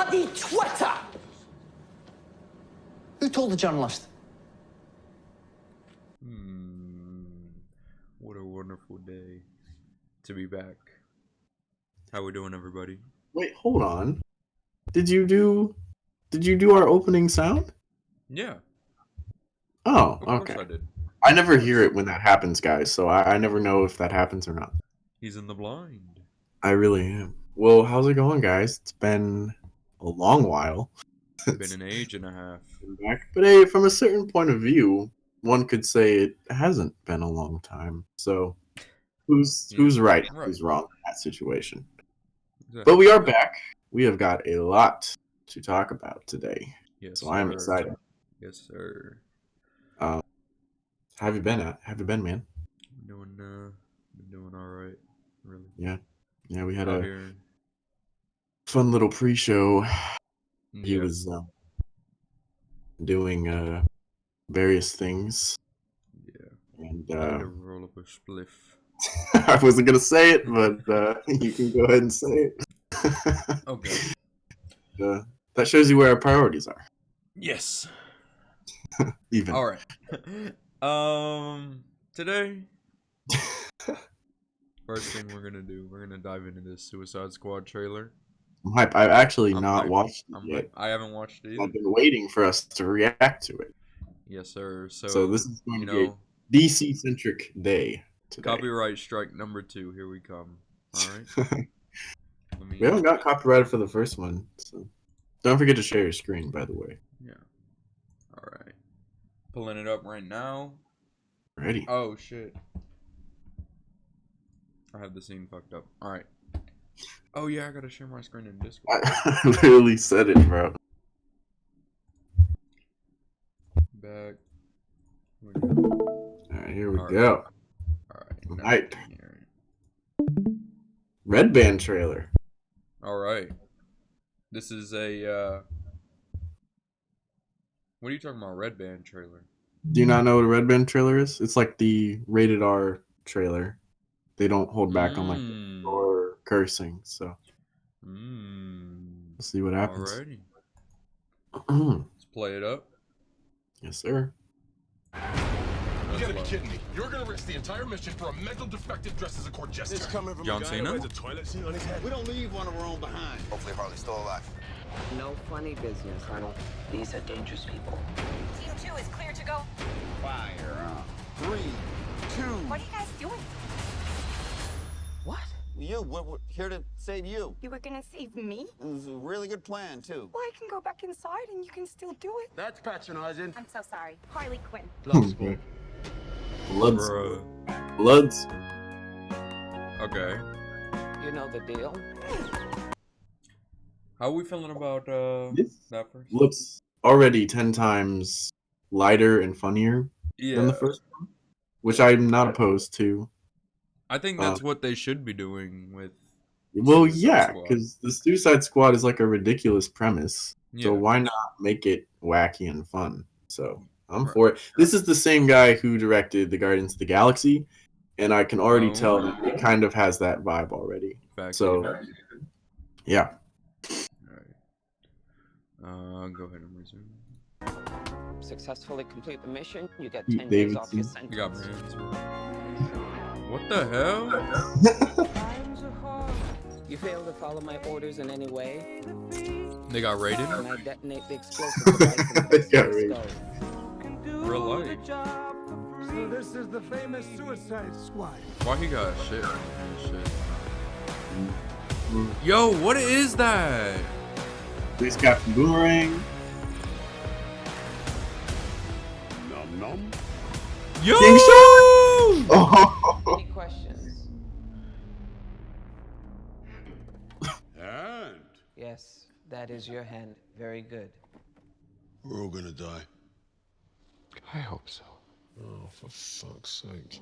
bloody Twitter! Who told the journalist? What a wonderful day to be back. How we doing, everybody? Wait, hold on. Did you do our opening sound? Yeah. Oh, Of okay. course I did. I never hear it when that happens, guys, so I never know if that happens or not. He's in the blind. I really am. Well, how's it going, guys? It's been a long while. Been an age and a half. Back. But hey, from a certain point of view, one could say it hasn't been a long time. So who's right, who's wrong in that situation? Exactly. But we are back. We have got a lot to talk about today. Yes, so I am excited. Yes, sir. How have you been, man? Been doing all right, really. Yeah, we had Out a here. fun little pre-show. He Yeah. was doing various things. Yeah. And I had to roll up a spliff. I wasn't gonna say it, but you can go ahead and say it. Okay. That shows you where our priorities are. Yes. Even. All right. Today, first thing we're gonna dive into this Suicide Squad trailer. I'm hype. I've actually I'm not hype. watched it yet. I haven't watched it either. I've been waiting for us to react to it. Yes, sir. So this is going to be a DC-centric day today. Copyright strike number 2. Here we come. All right. We haven't got copyrighted for the first one, so don't forget to share your screen, by the way. Yeah. All right. Pulling it up right now. Ready? Oh shit. I have the scene fucked up. All right. Oh yeah, I gotta share my screen in Discord. I literally said it, bro. Back. Alright, here we go. Alright. Hype. Red Band trailer. Alright. This is a what are you talking about, Red Band trailer? Do you not know what a Red Band trailer is? It's like the rated R trailer. They don't hold back on like or cursing, so we'll see what happens. Alrighty. Let's play it up. Yes, sir. You gotta be kidding me. You're gonna risk the entire mission for a mental defective dressed as a court jester. It's coming from John a guy Cena? who has a toilet seat on his head. We don't leave one of our own behind. Hopefully Harley's still alive. No funny business, Arnold. These are dangerous people. Team 2 is clear to go. Fire on. 3, 2. What are you guys doing? What? We're here to save you. You were gonna save me? It was a really good plan, too. Well, I can go back inside and you can still do it. That's patronizing. I'm so sorry. Harley Quinn. Bloods. Okay. You know the deal. How are we feeling about This that first? looks already 10 times lighter and funnier than the first one, which I'm not opposed to. I think that's what they should be doing with. Well, yeah, because the Suicide Squad is like a ridiculous premise. Yeah. So why not make it wacky and fun? So I'm for it. This is the same guy who directed the Guardians of the Galaxy, and I can already tell that it kind of has that vibe already. So, yeah. All right. Go ahead and resume. Successfully complete the mission, you get 10 David days off your Seaman. sentence. You got hands. What the hell? You fail to follow my orders in any way, They got raided? and I detonate the explosive device in the base Got of raided. the skull. Real life. So this is the famous Suicide Squad. Why he got shit? Yo, what is that? There's Captain Boomerang. Num num. Yo! King Shark! Oh. Any questions? And Yes, that is your hand. Very good. we're all gonna die. I hope so. Oh, for fuck's sake.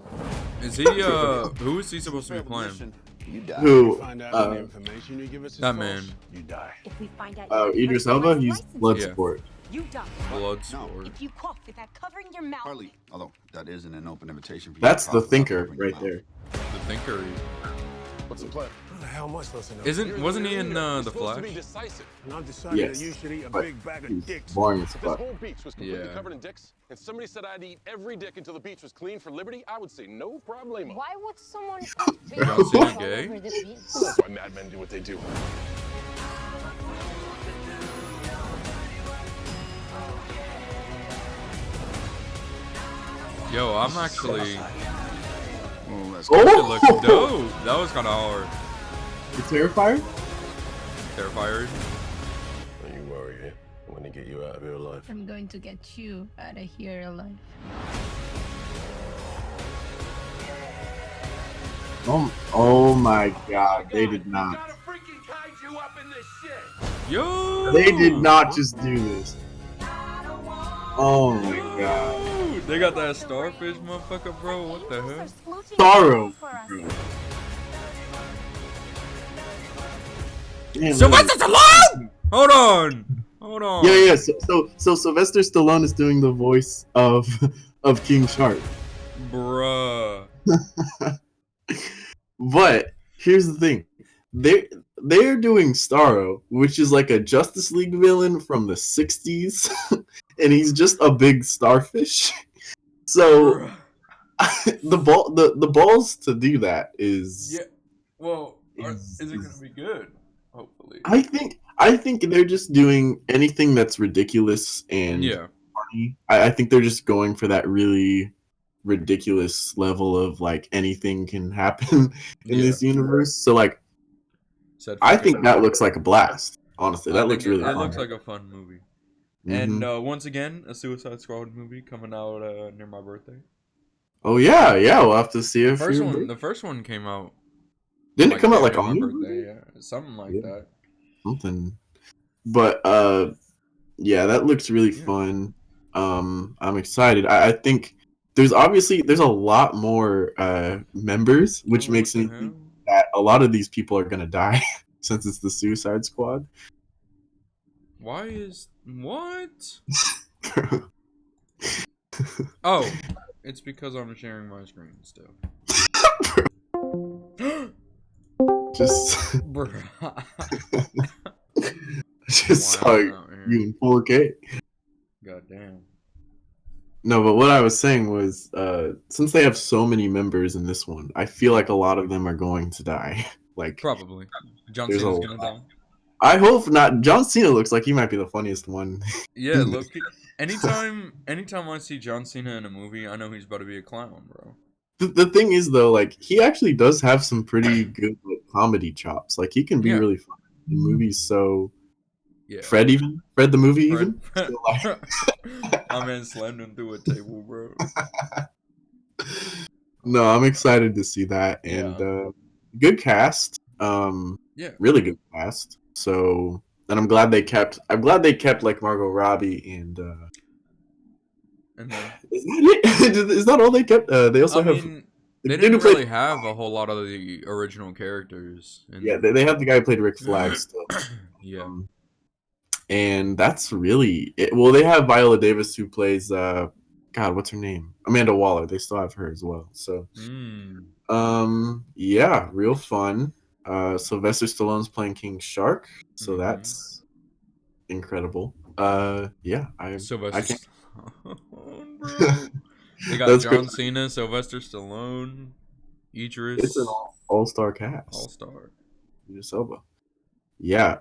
Is he, who is he supposed to be playing? You die. Who? Find out the information you give us is That false, man. You die. If we find out Idris Elba, he's blood Yeah. sport. you die. Bloodsport. If you cough without covering your mouth. Harley, although that isn't an open invitation for you That's to the talk thinker without covering your right mouth. there. The thinker. What's the plan? How the hell am I supposed to know? Wasn't he in The supposed to Flash? be decisive. And I've decided Yes, that you should eat a but big bag he's of dicks. boring as If this fuck. whole beach was completely Yeah. covered in dicks, and somebody said I'd eat every dick until the beach was clean for liberty, I would say no problemo. Why would someone John Cena all gay? over the beach? That's why madmen do what they do. Yo, I'm actually. It Oh, looks dope. That was kind of hard. the Terrifier? Terrifier. Don't you worry, eh? I'm gonna get you out of here alive. I'm going to get you out of here alive. Oh my God! They did not. Yo. They did not just do this. Oh my God! Dude, they got that starfish, motherfucker, bro. What the hell? Sorrow. Damn, Sylvester Stallone! Hold on. Yeah. So Sylvester Stallone is doing the voice of King Shark. Bruh. But here's the thing. They're doing Starro, which is like a Justice League villain from the 60s, and he's just a big starfish. So the balls to do that is Yeah. Well, is it gonna be good? Hopefully. I think they're just doing anything that's ridiculous and funny. I think they're just going for that really ridiculous level of like anything can happen in this universe. So like I think that looks like a blast. Honestly, that looks really fun. It looks like a fun movie. And once again, a Suicide Squad movie coming out near my birthday. Oh yeah, we'll have to see if the first one came out. Didn't it come out like on on my your birthday? Yeah, something like that. Something. But yeah, that looks really fun. I'm excited. I think there's a lot more members, which makes me think that a lot of these people are gonna die since it's the Suicide Squad. Why is what? Oh, it's because I'm sharing my screen still. Just Just saw you in 4K. God damn. No, but what I was saying was, since they have so many members in this one, I feel like a lot of them are going to die. Like probably John Cena's gonna die. I hope not. John Cena looks like he might be the funniest one. Yeah, look. Anytime I see John Cena in a movie, I know he's about to be a clown, bro. The thing is, though, like he actually does have some pretty good comedy chops. Like he can be really fun in movies. So, Fred the movie even. My man slammed him through a table, bro. No, I'm excited to see that, and good cast. Really good cast. So, and I'm glad they kept like Margot Robbie and. And then, is that it? Is that all they kept? They also have. They didn't really have a whole lot of the original characters. They have the guy who played Rick Flag still. Yeah. And that's really it. Well, they have Viola Davis who plays God, what's her name? Amanda Waller. They still have her as well. So, yeah, real fun. Sylvester Stallone's playing King Shark, so that's incredible. Yeah, I can't. Bro. They got John Cena, Sylvester Stallone, Idris. It's an all-star cast. All-star. Idris Elba. Yeah,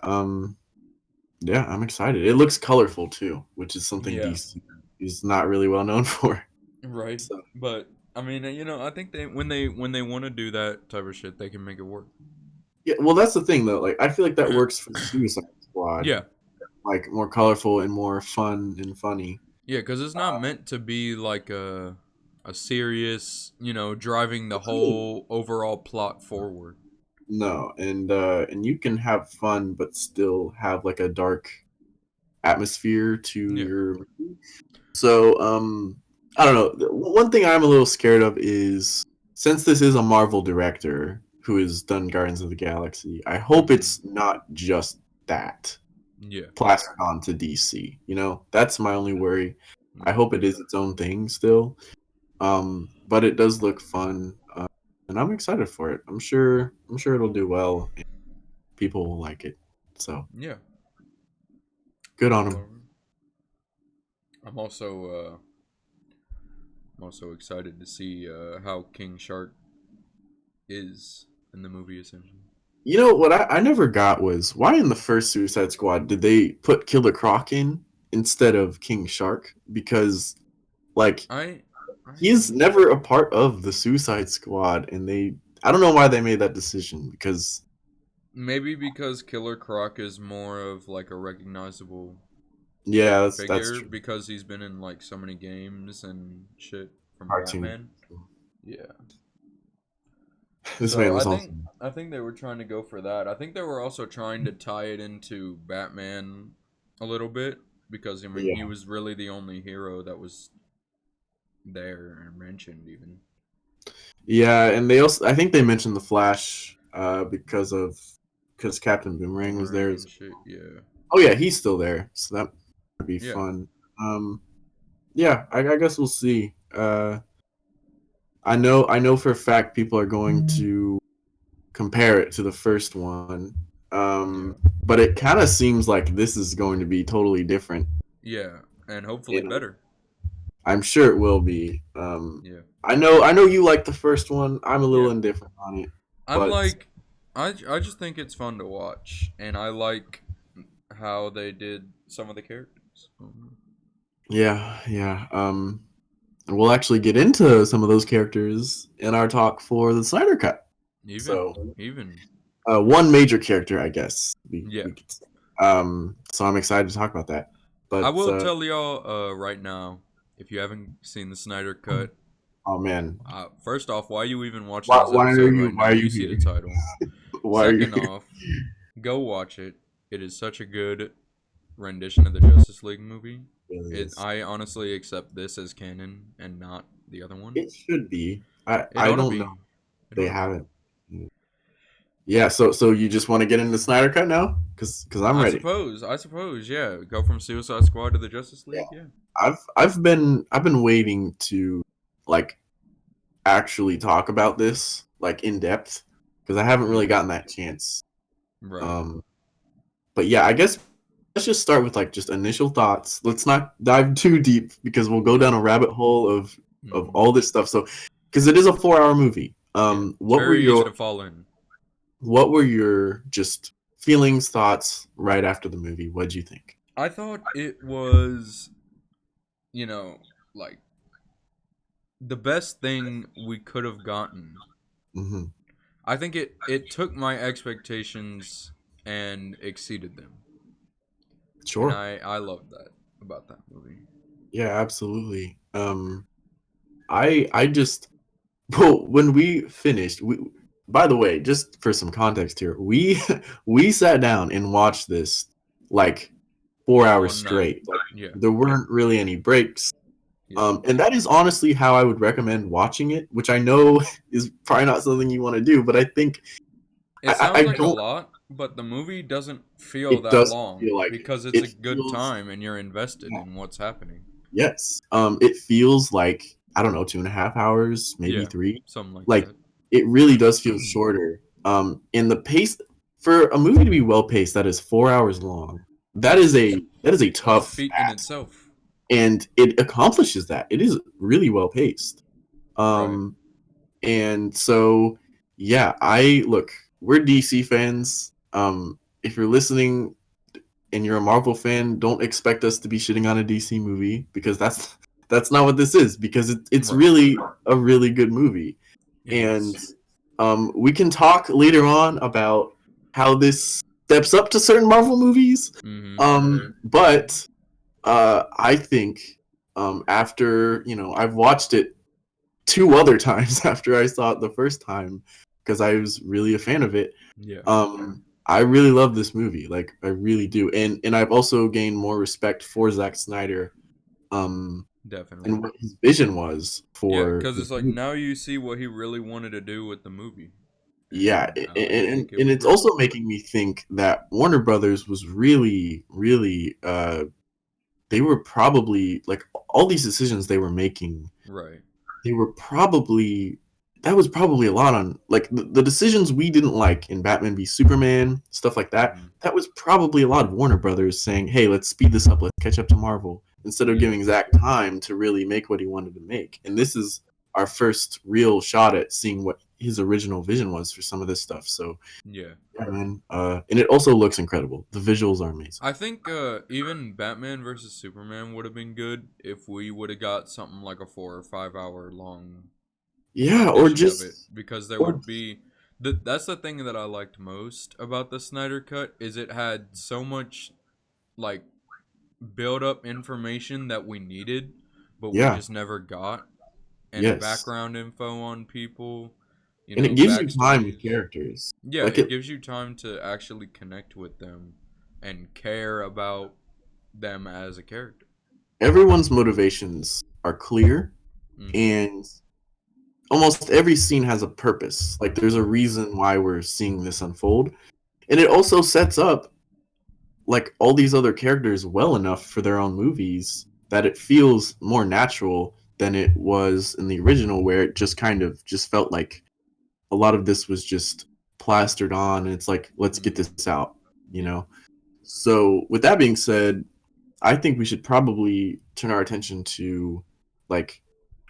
yeah, I'm excited. It looks colorful too, which is something DC is not really well known for. Right. So. But I mean, I think when they want to do that type of shit, they can make it work. Yeah, well, that's the thing though. Like, I feel like that works for the Suicide Squad. Yeah. Like more colorful and more fun and funny. Yeah, because it's not meant to be like a serious, driving the whole overall plot forward. No, and you can have fun, but still have like a dark atmosphere to your. So I don't know. One thing I'm a little scared of is since this is a Marvel director who has done Guardians of the Galaxy, I hope it's not just that. Yeah. Plastered onto DC. That's my only worry. I hope it is its own thing still. But it does look fun. and I'm excited for it. I'm sure it'll do well. And people will like it. So yeah, good on him. I'm also excited to see how King Shark is in the movie, essentially. You know what I never got was why in the first Suicide Squad did they put Killer Croc in instead of King Shark? Because like he's never a part of the Suicide Squad, and I don't know why they made that decision, because maybe because Killer Croc is more of like a recognizable that's figure true. because he's been in like so many games and shit from Cartoon. Batman. Yeah. This So man was awesome. I think they were trying to go for that. I think they were also trying to tie it into Batman a little bit because I mean he was really the only hero that was there and mentioned even. Yeah, and they also I think they mentioned the Flash because Captain Boomerang was there. Shit, yeah. Oh yeah, he's still there, so that would be fun. Yeah, I guess we'll see. I know for a fact people are going to compare it to the first one. But it kind of seems like this is going to be totally different. Yeah, and hopefully better. I'm sure it will be. Yeah. I know you like the first one. I'm a little indifferent on it. I'm like I just think it's fun to watch, and I like how they did some of the characters. Yeah. And we'll actually get into some of those characters in our talk for the Snyder Cut. Even one major character, I guess. Yeah. So I'm excited to talk about that. But I will tell y'all right now, if you haven't seen the Snyder Cut. Oh man. First off, why are you even watching this episode right now? You see the title. Second off, go watch it. It is such a good rendition of the Justice League movie. I honestly accept this as canon and not the other one. It should be. I don't know. They haven't. Yeah, so you just want to get into the Snyder Cut now? Because I'm ready. I suppose, yeah. Go from Suicide Squad to the Justice League, yeah. I've been waiting to like actually talk about this like in depth because I haven't really gotten that chance. Right. But yeah, I guess let's just start with like just initial thoughts. Let's not dive too deep because we'll go down a rabbit hole of all this stuff. So because it is a 4-hour movie. What were your to fall in? What were your just feelings, thoughts right after the movie? What'd you think? I thought it was, like the best thing we could have gotten. Mm-hmm. I think it took my expectations and exceeded them. Sure. And I loved that about that movie. Yeah, absolutely. I just when we finished, by the way, just for some context here, we sat down and watched this like 4 hours straight. Like, there weren't really any breaks. And that is honestly how I would recommend watching it, which I know is probably not something you want to do, but I think it sounds like a lot, but the movie doesn't feel that long because it's a good time and you're invested in what's happening. Yes. It feels like, I don't know, 2.5 hours, maybe 3. Something like that. It really does feel shorter. And the pace for a movie to be well paced that is 4 hours long, that is a tough feat in itself. And it accomplishes that. It is really well paced. And so yeah, we're DC fans. If you're listening and you're a Marvel fan, don't expect us to be shitting on a DC movie because that's not what this is, because it's really a really good movie. And we can talk later on about how this steps up to certain Marvel movies. But I think after, I've watched it 2 other times after I saw it the first time because I was really a fan of it. I really love this movie. Like, I really do. And I've also gained more respect for Zack Snyder. Definitely. And what his vision was for. Yeah, because it's like now you see what he really wanted to do with the movie. Yeah, and it's also making me think that Warner Brothers was really, really, they were probably, like, all these decisions they were making. Right. They were probably that was probably a lot on like the decisions we didn't like in Batman v Superman, stuff like that. That was probably a lot of Warner Brothers saying, "Hey, let's speed this up. Let's catch up to Marvel," instead of giving Zack time to really make what he wanted to make. And this is our first real shot at seeing what his original vision was for some of this stuff. So yeah, man. And it also looks incredible. The visuals are amazing. I think even Batman versus Superman would have been good if we would have got something like a 4 or 5 hour long. Yeah, or just of it, because there would be that's the thing that I liked most about the Snyder Cut is it had so much like build up information that we needed, but we just never got, and background info on people. And it gives you time with characters. Yeah, like it gives you time to actually connect with them and care about them as a character. Everyone's motivations are clear, and almost every scene has a purpose. Like there's a reason why we're seeing this unfold. And it also sets up like all these other characters well enough for their own movies that it feels more natural than it was in the original, where it just kind of just felt like a lot of this was just plastered on, and it's like, let's get this out, you know? So with that being said, I think we should probably turn our attention to like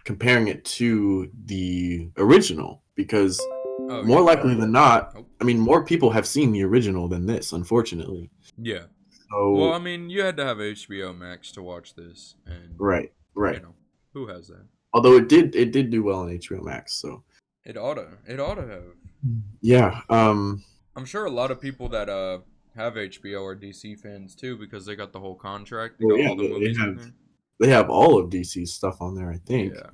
comparing it to the original, because more likely than not, I mean, more people have seen the original than this, unfortunately. Yeah. So, well, I mean, you had to have HBO Max to watch this, and right. You know, who has that? Although it did do well on HBO Max, so it ought to have. Yeah. I'm sure a lot of people that have HBO are DC fans too, because they got the whole contract. They got all the movies in there. They have all of DC's stuff on there, I think. Yeah.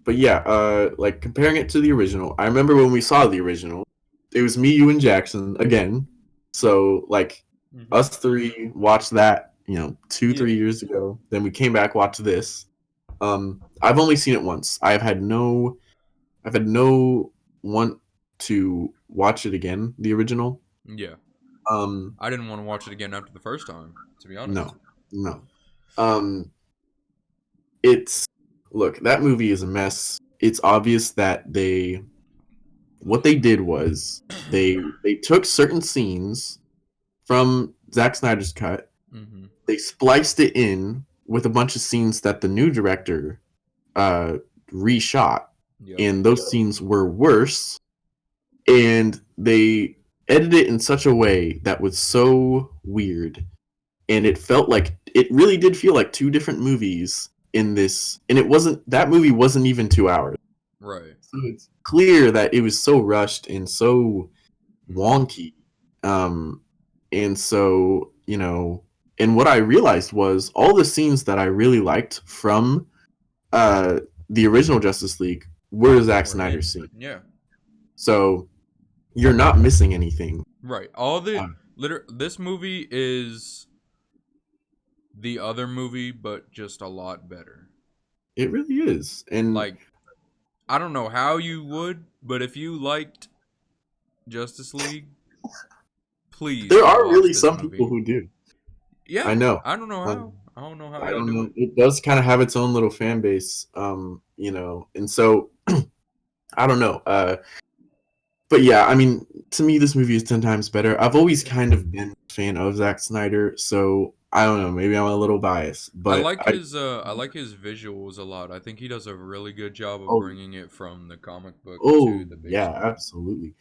But yeah, like comparing it to the original, I remember when we saw the original, it was me, you, and Jackson again. So like us three watched that, 2-3 years ago. Then we came back, watched this. I've only seen it once. I've had no want to watch it again, the original. Yeah. I didn't want to watch it again after the first time, to be honest. No. Look, that movie is a mess. It's obvious that what they did was they took certain scenes from Zack Snyder's cut. They spliced it in with a bunch of scenes that the new director reshot. Yep. And those scenes were worse. And they edited it in such a way that was so weird. And it really did feel like two different movies in this. And that movie wasn't even 2 hours. Right. So it's clear that it was so rushed and so wonky. And so, and what I realized was all the scenes that I really liked from the original Justice League were Zack Snyder's scenes. Yeah. So you're not missing anything. Right. This movie is the other movie, but just a lot better. It really is. And like, I don't know how you would, but if you liked Justice League, please. There are really some people who do. Yeah. I know. I don't know how. I don't know how. I don't know. It does kind of have its own little fan base, and so I don't know. But yeah, I mean, to me, this movie is 10 times better. I've always kind of been a fan of Zack Snyder, so I don't know. Maybe I'm a little biased, but I like his visuals a lot. I think he does a really good job of bringing it from the comic book to the big screen. Absolutely.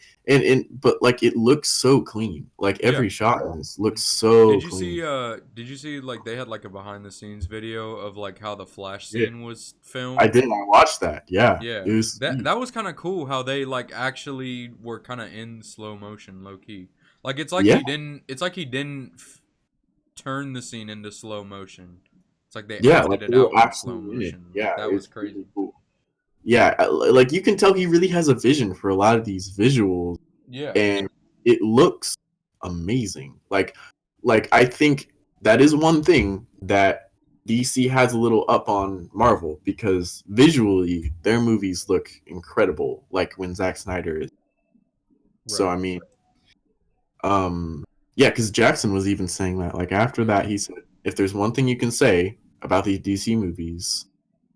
But like it looks so clean. Like every shot in this looks so clean. Did you see like they had like a behind the scenes video of like how the Flash scene was filmed? I did. I watched that. Yeah. Yeah. It was that was kind of cool how they like actually were kind of in slow motion, low key. Like it's like he didn't turn the scene into slow motion. It's like they acted it out in slow motion. Yeah, that was crazy. Really cool. Yeah, like you can tell he really has a vision for a lot of these visuals. Yeah, and it looks amazing. Like I think that is one thing that DC has a little up on Marvel, because visually their movies look incredible. Like when Zack Snyder is. Right. So I mean, yeah, because Jackson was even saying that. Like after that, he said, "If there's one thing you can say about these DC movies,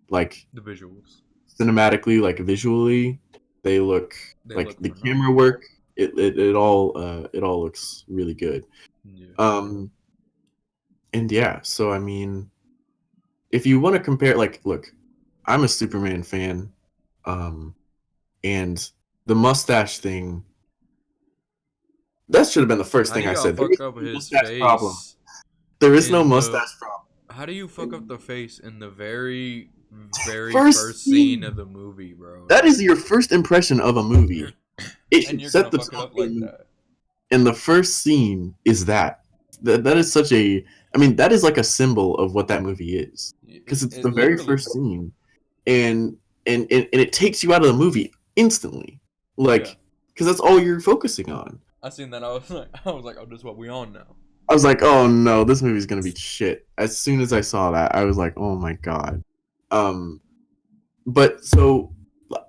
like the visuals, cinematically, like visually, they look like the camera work. It all looks really good. Yeah. And yeah, so I mean, if you want to compare, like, look, I'm a Superman fan, and the mustache thing, that should have been the first thing I said. Fuck up his face problem. There is no mustache problem. How do you fuck up the face in the very first scene of the movie, bro? That is your first impression of a movie. It and you're set gonna the fuck it up like that. And the first scene is that is such a. I mean, that is like a symbol of what that movie is, because it's the very first scene, and it takes you out of the movie instantly, like, because that's all you're focusing on. I seen that. I was like, oh, this is what we on now. I was like, oh no, this movie's gonna be shit. As soon as I saw that, I was like, oh my god. But so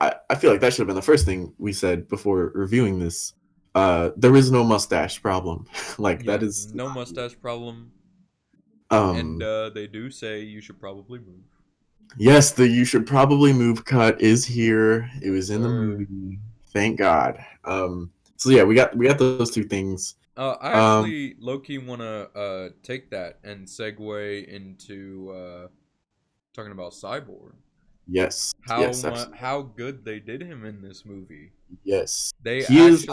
I feel like that should have been the first thing we said before reviewing this. There is no mustache problem. That is no mustache problem. And they do say you should probably move. Yes, the "you should probably move" cut is here. It was in the movie. Thank God. So yeah, we got those two things. I actually low-key want to take that and segue into talking about Cyborg. Yes. How good they did him in this movie. Yes. He actually is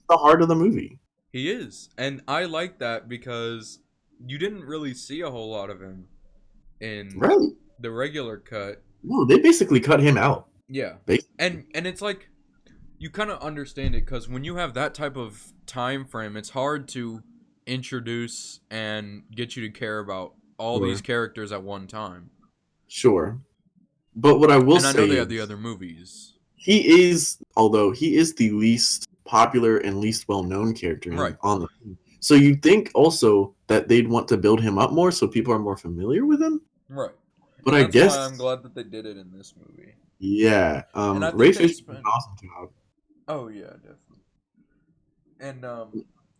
the heart of the movie. He is. And I like that because you didn't really see a whole lot of him in the regular cut. No, they basically cut him out. Yeah. And it's like you kind of understand it because when you have that type of time frame, it's hard to introduce and get you to care about all these characters at one time. Sure. But what I will say, and I know they have the other movies. Although he is the least popular and least well-known character on the team. So you'd think also that they'd want to build him up more so people are more familiar with him. Right. But I guess why I'm glad that they did it in this movie. Yeah. Ray Fisher did an awesome job. Oh yeah, definitely. And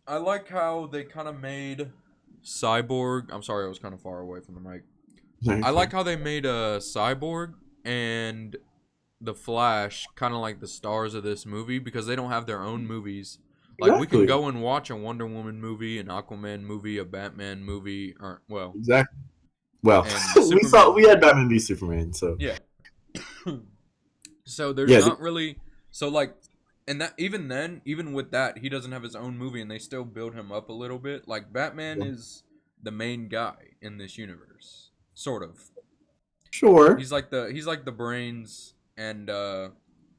I like how they kind of made Cyborg. I'm sorry, I was kind of far away from the mic. I like how they made Cyborg and the Flash kind of like the stars of this movie because they don't have their own movies. Like we can go and watch a Wonder Woman movie, an Aquaman movie, a Batman movie, or exactly. Well, we had Batman v Superman, so yeah. So there's not really and that even with that, he doesn't have his own movie, and they still build him up a little bit. Like Batman is the main guy in this universe, sort of. Sure. He's like the brains, and him.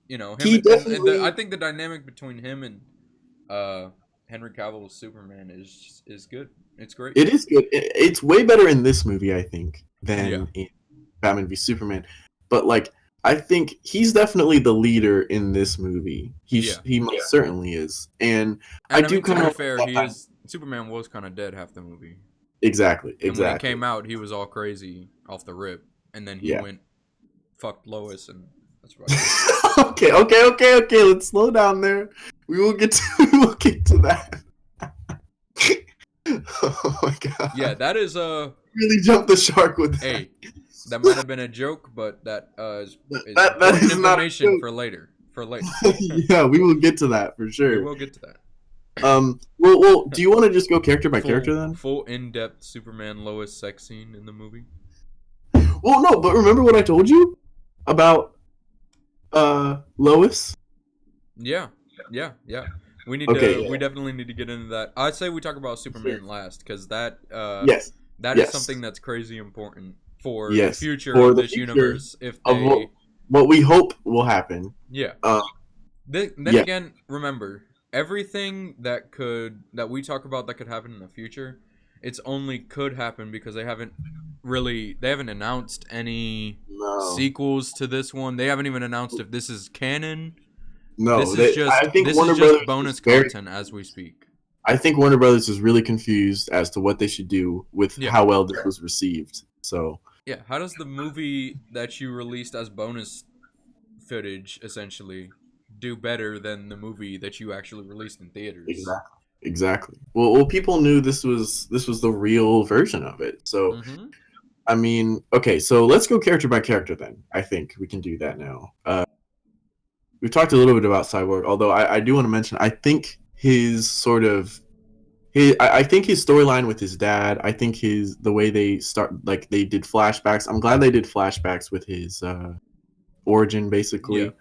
I think the dynamic between him and Henry Cavill's Superman is good. It's great. It is good. It's way better in this movie, I think, than in Batman v Superman. But I think he's definitely the leader in this movie. He most certainly is. And I do kind of fair. Superman was kind of dead half the movie. Exactly. And when he came out, he was all crazy off the rip, and then he went fucked Lois, and that's right. Okay. Let's slow down there. We will get to that. Oh my god. Yeah, that is really jumped the shark with that. Hey, that might have been a joke, but that is information for later. Yeah, we will get to that for sure. We will get to that. Well, do you want to just go character by character then? Full in-depth Superman Lois sex scene in the movie. Well, no, but remember what I told you about Lois? Yeah. We definitely need to get into that. I'd say we talk about Superman last because that is something that's crazy important for the future of this universe. If they what we hope will happen. Yeah. Then again, remember everything that we talk about that could happen in the future. It's only could happen because they haven't announced any sequels to this one. They haven't even announced if this is canon. No, this is just bonus content as we speak. I think Warner Brothers is really confused as to what they should do with how well this was received. So yeah, how does the movie that you released as bonus footage essentially do better than the movie that you actually released in theaters? Exactly. Well, people knew this was the real version of it. So I mean, okay, so let's go character by character then. I think we can do that now. We've talked a little bit about Cyborg, although I do want to mention, I think his sort of I think his storyline with his dad, I think the way they they did flashbacks. I'm glad they did flashbacks with his origin, basically.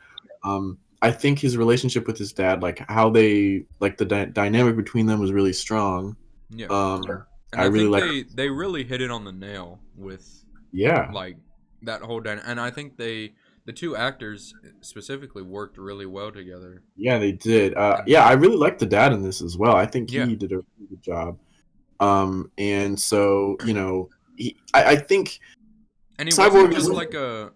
Yeah. I think his relationship with his dad, like how they the dynamic between them was really strong. Yeah. And I really think they really hit it on the nail with like that whole dynamic. And I think the two actors specifically worked really well together. Yeah, they did. Yeah, I really liked the dad in this as well. I think he did a really good job. And so I think, and he wasn't just like a.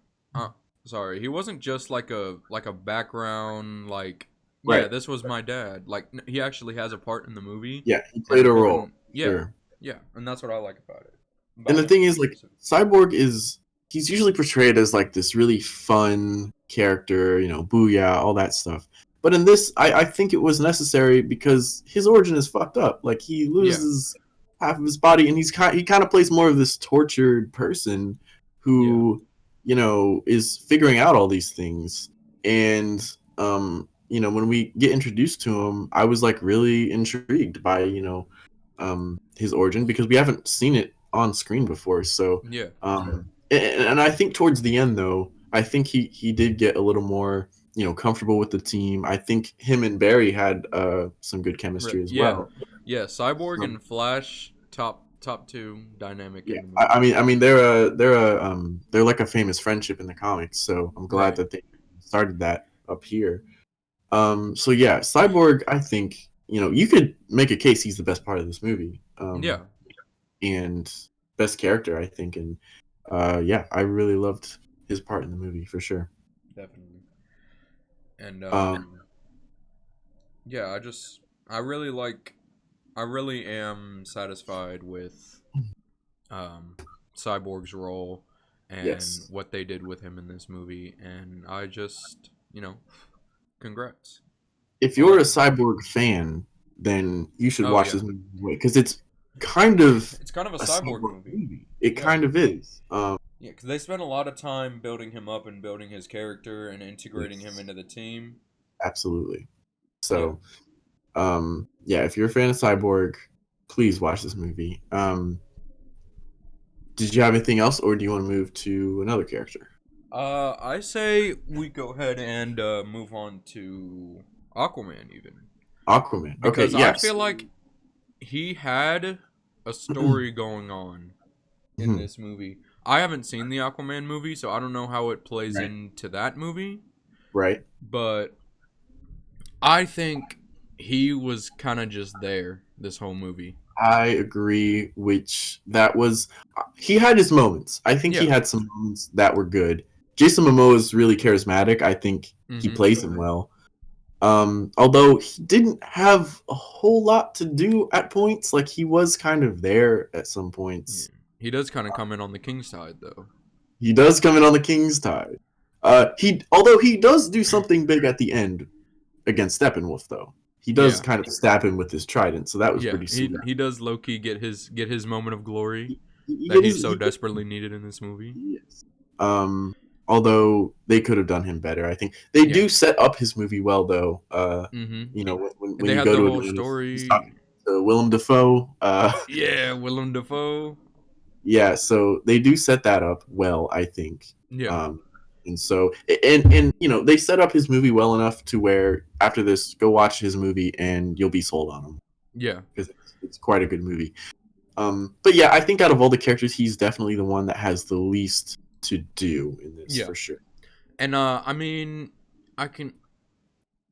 Sorry, he wasn't just like a background like. Yeah, this was my dad. Like he actually has a part in the movie. Yeah, he played a role. Yeah, sure. Yeah, and that's what I like about it. And the thing is, like, Cyborg he's usually portrayed as like this really fun character, booyah, all that stuff. But in this, I think it was necessary because his origin is fucked up. Like he loses half of his body, and he kind of plays more of this tortured person who, is figuring out all these things. And when we get introduced to him, I was like really intrigued by his origin because we haven't seen it on screen before. So and I think towards the end though, I think he did get a little more comfortable with the team. I think him and Barry had some good chemistry as well. Yeah, Cyborg and Flash top two dynamic. Yeah, I mean they're like a famous friendship in the comics. So I'm glad that they started that up here. So yeah, Cyborg, I think you could make a case he's the best part of this movie. And best character, I think, and I really loved his part in the movie for sure. Definitely. And I really am satisfied with Cyborg's role and what they did with him in this movie, and I just congrats. If you're a Cyborg fan, then you should watch this movie because it's kind of a Cyborg movie. It kind of is. Because they spent a lot of time building him up and building his character and integrating him into the team. Absolutely. So, if you're a fan of Cyborg, please watch this movie. Did you have anything else, or do you want to move to another character? I say we go ahead and move on to Aquaman even. Aquaman. Okay, because I feel like he had a story going on in this movie. I haven't seen the Aquaman movie, so I don't know how it plays into that movie. Right. But I think he was kind of just there this whole movie. I agree, he had his moments. I think he had some moments that were good. Jason Momoa is really charismatic. I think he plays him well. Although he didn't have a whole lot to do at points, like he was kind of there at some points. Yeah. He does kind of come in on the king's side, though. He does come in on the king's side. Although he does do something big at the end against Steppenwolf, though. He does kind of stab him with his trident, so that was pretty sweet. He does low-key get his moment of glory that he so desperately needed in this movie. Yes. Although they could have done him better, I think they do set up his movie well, though. When they you go to the whole story. Willem Dafoe. Willem Dafoe. Yeah, so they do set that up well, I think. Yeah. And so, and they set up his movie well enough to where after this, go watch his movie and you'll be sold on him. Yeah, because it's quite a good movie. But yeah, I think out of all the characters, he's definitely the one that has the least to do in this for sure. And I mean,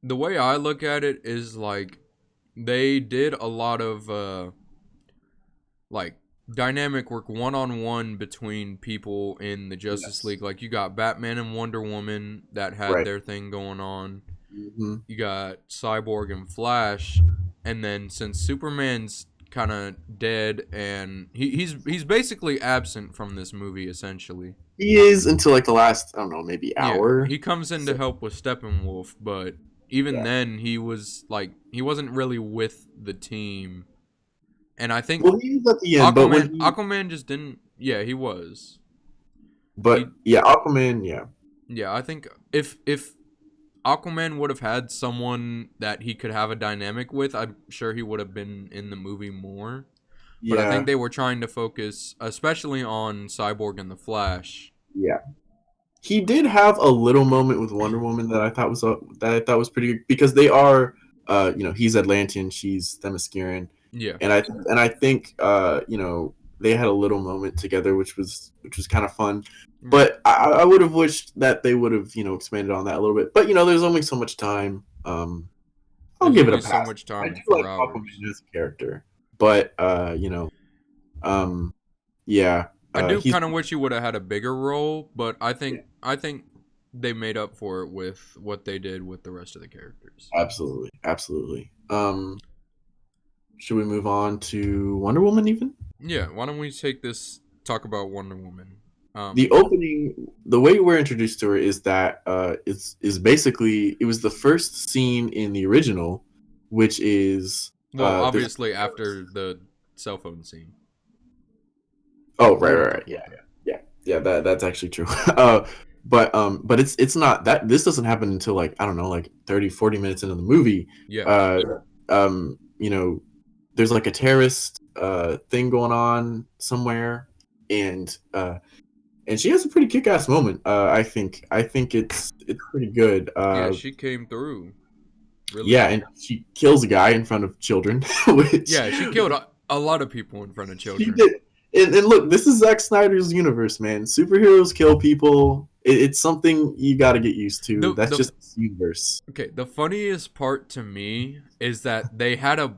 the way I look at it is like they did a lot of like dynamic work one-on-one between people in the Justice League. Like you got Batman and Wonder Woman that had their thing going on. You got Cyborg and Flash, and then since Superman's kind of dead and he's basically absent from this movie essentially. He is until like the last, I don't know, maybe hour. He comes in to help with Steppenwolf, but even then he wasn't really with the team. And I think he was at the end, Aquaman just didn't Yeah, he was. But yeah, Aquaman. Yeah. Yeah, I think if Aquaman would have had someone that he could have a dynamic with, I'm sure he would have been in the movie more. Yeah. But I think they were trying to focus, especially on Cyborg and the Flash. Yeah. He did have a little moment with Wonder Woman that I thought was pretty good because they are, he's Atlantean, she's Themysciran. Yeah. And I think they had a little moment together, which was kind of fun. But I would have wished that they would have expanded on that a little bit. But there's only so much time. I'll give it a pass. So much time. I do like Aquaman as a character, but yeah. I do kind of wish he would have had a bigger role, but I think they made up for it with what they did with the rest of the characters. Absolutely. Should we move on to Wonder Woman even? Yeah, why don't we talk about Wonder Woman? The opening, the way we're introduced to her is that is basically it was the first scene in the original, which is obviously after the cell phone scene. Oh, right. Yeah. That's actually true. But it's not that this doesn't happen until like 30, 40 minutes into the movie. Yeah. There's like a terrorist thing going on somewhere, and she has a pretty kick-ass moment. I think it's pretty good. Yeah, she came through. Really. Yeah, and she kills a guy in front of children. Yeah, she killed a lot of people in front of children. She did. And look, this is Zack Snyder's universe, man. Superheroes kill people. It's something you got to get used to. That's just this universe. Okay, the funniest part to me is that they had a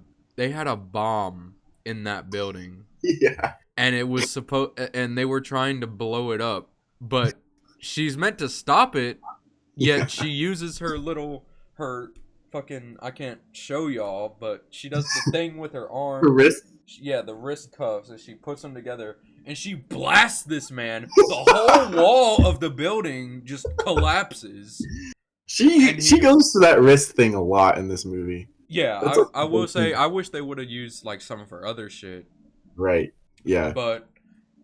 bomb in that building. Yeah. And it was and they were trying to blow it up, but she's meant to stop it, yet she uses her fucking, I can't show y'all, but she does the thing with her arm. Her wrist? Yeah, the wrist cuffs, and she puts them together, and she blasts this man. The whole wall of the building just collapses. She goes to that wrist thing a lot in this movie. Yeah, I will say, I wish they would have used like some of her other shit. Right. Yeah. But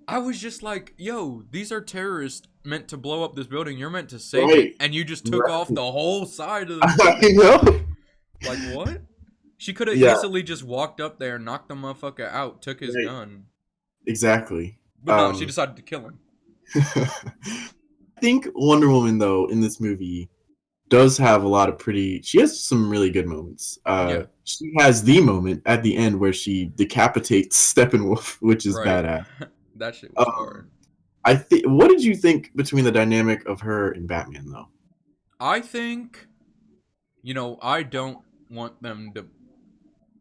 I was just like, yo, these are terrorists meant to blow up this building. You're meant to save it, and you just took off the whole side of the building. I know. Like, what? She could have easily just walked up there, knocked the motherfucker out, took his gun. Exactly. But no, she decided to kill him. I think Wonder Woman, though, in this movie, does have a lot of she has some really good moments. She has the moment at the end where she decapitates Steppenwolf, which is badass. That shit was hard. What did you think between the dynamic of her and Batman, though? I think, I don't want them to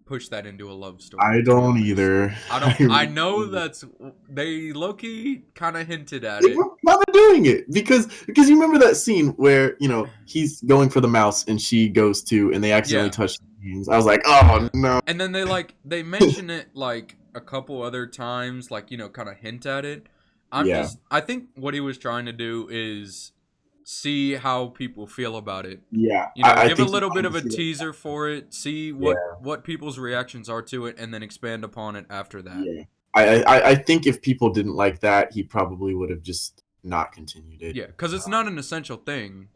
push that into a love story. I don't either. I know they low-key kind of hinted at it. Why they're doing it? Because you remember that scene where he's going for the mouse and she goes to, and they accidentally touch the hands. I was like, oh no. And then they mention it like a couple other times, like kind of hint at it. I think what he was trying to do is see how people feel about it. Yeah. Give a little bit of a teaser for it, see what people's reactions are to it, and then expand upon it after that. Yeah. I think if people didn't like that, he probably would have just not continued it. Yeah, because it's not an essential thing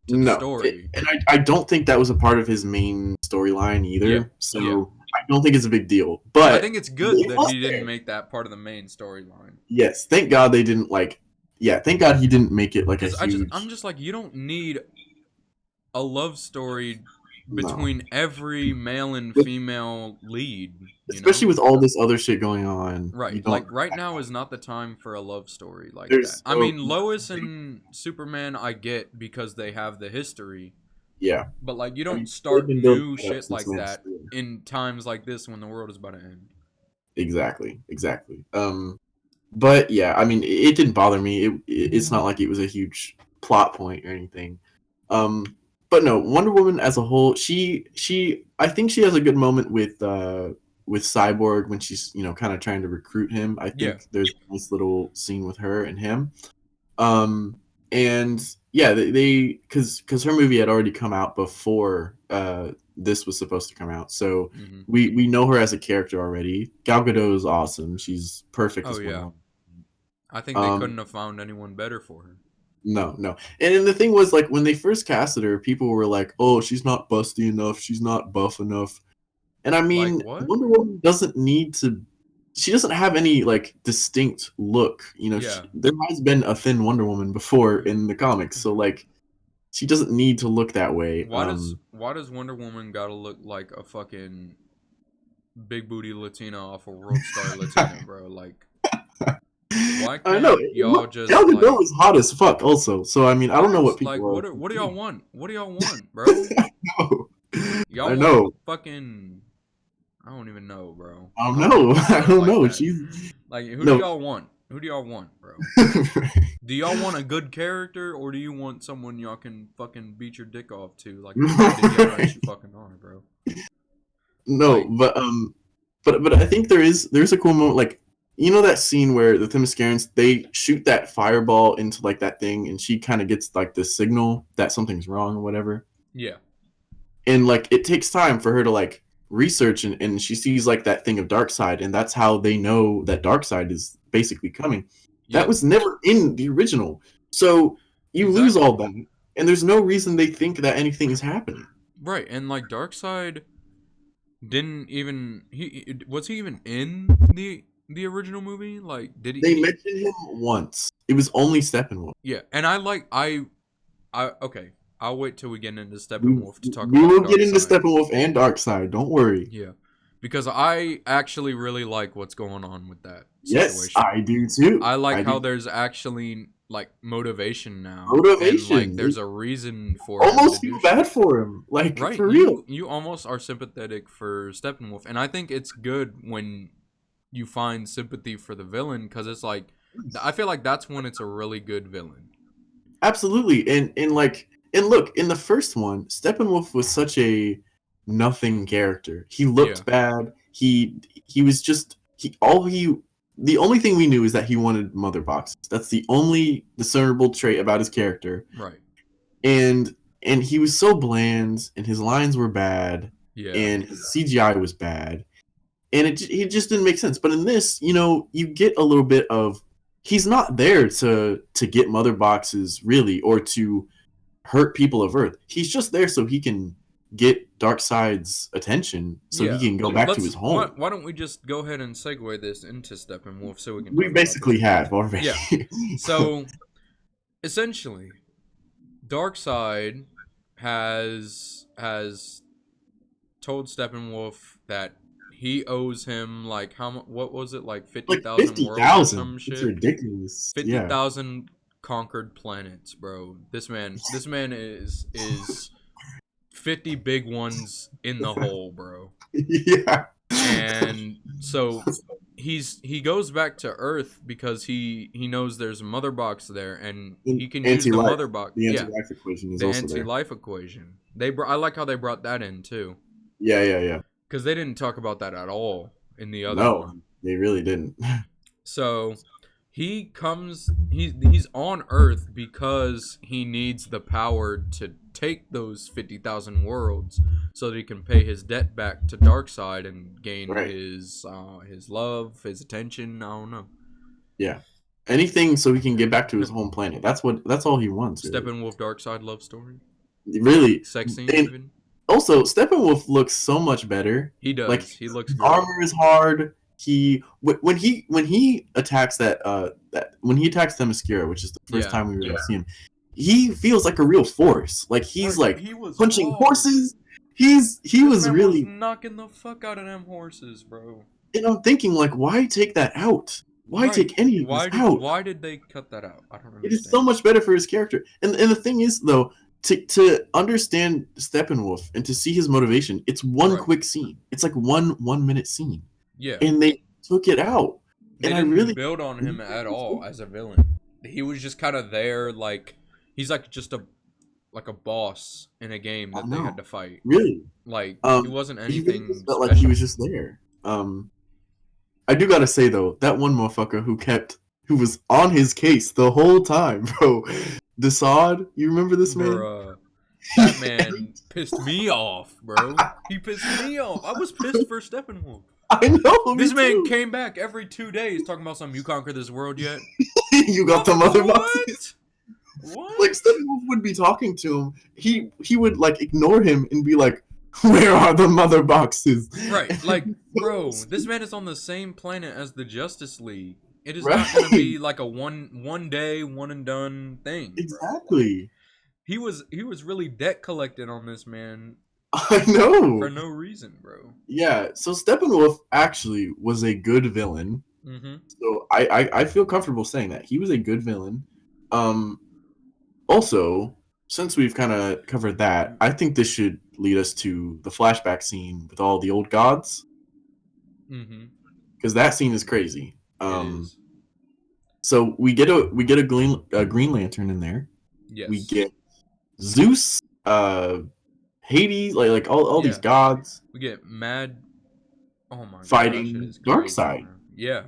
to the story. And I don't think that was a part of his main storyline either. Yeah. So I don't think it's a big deal. But I think it's good that he didn't make that part of the main storyline. Yes, thank God they didn't thank God he didn't make it like a huge... I'm just like, you don't need a love story between every male and female lead. Especially with all this other shit going on. Right. Like, right now is not the time for a love story like that. I mean, Lois and Superman I get because they have the history. Yeah. But, you don't start new shit like that in times like this when the world is about to end. Exactly. But yeah, I mean, it didn't bother me. It's not like it was a huge plot point or anything. But no, Wonder Woman as a whole, I think she has a good moment with Cyborg when she's kind of trying to recruit him. I think there's a nice little scene with her and him. And yeah, they because her movie had already come out before this was supposed to come out, so we know her as a character already. Gal Gadot is awesome; she's perfect as well. I think they couldn't have found anyone better for her. No. And the thing was, like, when they first casted her, people were like, "Oh, she's not busty enough. She's not buff enough." And I mean, Like, what? Wonder Woman doesn't need to. She doesn't have any like distinct look. You know, Yeah. there has been a thin Wonder Woman before in the comics, so like, she doesn't need to look that way. Why does Wonder Woman gotta look like a fucking big booty Latina off a World Star Latina, bro? Like, why can't y'all just Gal Gadot like, is hot as fuck, also. So I mean, I don't know what people like. are. What do y'all want? What do y'all want, bro? Y'all I know. want fucking. I don't even know, bro. I don't know. I don't like know. that. She's Like, who do y'all want? Who do y'all want, bro? Do y'all want a good character, or do you want someone y'all can fucking beat your dick off to, like the degenerates you fucking are, bro? No, Like, but I think there's a cool moment, like, you know that scene where the Themyscirans, they shoot that fireball into like that thing, and she kind of gets like this signal that something's wrong or whatever. yeah. And like it takes time for her to like research, and she sees like that thing of Darkseid, and that's how they know that Darkseid is basically coming. Yeah. That was never in the original, so you lose all that, and there's no reason they think that anything is happening. Right, and like Darkseid didn't even was he even in the original movie? Like, did he? They mentioned him once. It was only Steppenwolf. Yeah, and I okay. I'll wait till we get into Steppenwolf to talk about We will get into Darkseid. Steppenwolf and Darkseid. Don't worry. Yeah, because I actually really like what's going on with that situation. Yes, I do too. I like how there's actually like motivation now. Motivation. And, like, there's a reason for almost him to feel bad for him. Like, for real. You almost are sympathetic for Steppenwolf, and I think it's good when you find sympathy for the villain, because it's like, I feel like that's when it's a really good villain. Absolutely. And look, in the first one, Steppenwolf was such a nothing character. He looked bad. He was just the only thing we knew is that he wanted mother boxes. That's the only discernible trait about his character. Right. And he was so bland, and his lines were bad, and his CGI was bad, and it just didn't make sense. But in this, you know, you get a little bit of, he's not there to get mother boxes really, or to hurt people of Earth. He's just there so he can get Darkseid's attention, so he can go back to his home. Why don't we just go ahead and segue this into Steppenwolf so we can? We basically have already. Yeah. So essentially, Darkseid has told Steppenwolf that he owes him like what was it, like 50,000 worlds or some shit? It's ridiculous. 50,000 conquered planets, bro. This man is 50 big ones in the hole, bro. Yeah. And so he goes back to Earth because he knows there's a mother box there, and he can use the mother box. The anti-life equation is also there. The anti-life equation. I like how they brought that in too. Yeah. Because they didn't talk about that at all in the other one. No, they really didn't. So he's on Earth because he needs the power to take those 50,000 worlds so that he can pay his debt back to Darkseid and gain his love, his attention. I don't know. Yeah, anything so he can get back to his home planet. That's all he wants. Really. Steppenwolf Darkseid love story. Really, sex scene even. Also, Steppenwolf looks so much better. He does. Like, he looks his good. Armor is hard. When he attacks when he attacks Themyscira, which is the first time we really see him, he feels like a real force. Like he was punching horses. He was really knocking the fuck out of them horses, bro. And I'm thinking, like, why take that out? Why take any of this out? Why did they cut that out? I don't understand. It is so much better for his character. And the thing is, though, to understand Steppenwolf and to see his motivation, it's one quick scene. It's like one minute scene. Yeah. And they took it out. They didn't build on him at all as a villain. He was just kind of there, like he's like just a boss in a game that they had to fight. Really? Like he wasn't anything. He felt like he was just there. I do gotta say though, that one motherfucker who was on his case the whole time, bro. Desaad, you remember this man? Bruh, that man pissed me off, bro. He pissed me off. I was pissed for Steppenwolf. I know. This man came back every 2 days talking about something. You conquer this world yet? You got the mother boxes. What? Like Steppenwolf would be talking to him. He would like ignore him and be like, "Where are the mother boxes?" Right. Like, bro, this man is on the same planet as the Justice League. It is not going to be like a one day, one and done thing. Exactly. He was really debt collected on this man. I know. For no reason, bro. Yeah. So Steppenwolf actually was a good villain. Mm-hmm. So I feel comfortable saying that he was a good villain. Also, since we've kind of covered that, I think this should lead us to the flashback scene with all the old gods. Mm-hmm. Because that scene is crazy. It is. So we get a Green Lantern in there. Yes. We get Zeus, Hades, like all these gods. We get mad. Oh my god. Fighting Darkseid. Yeah.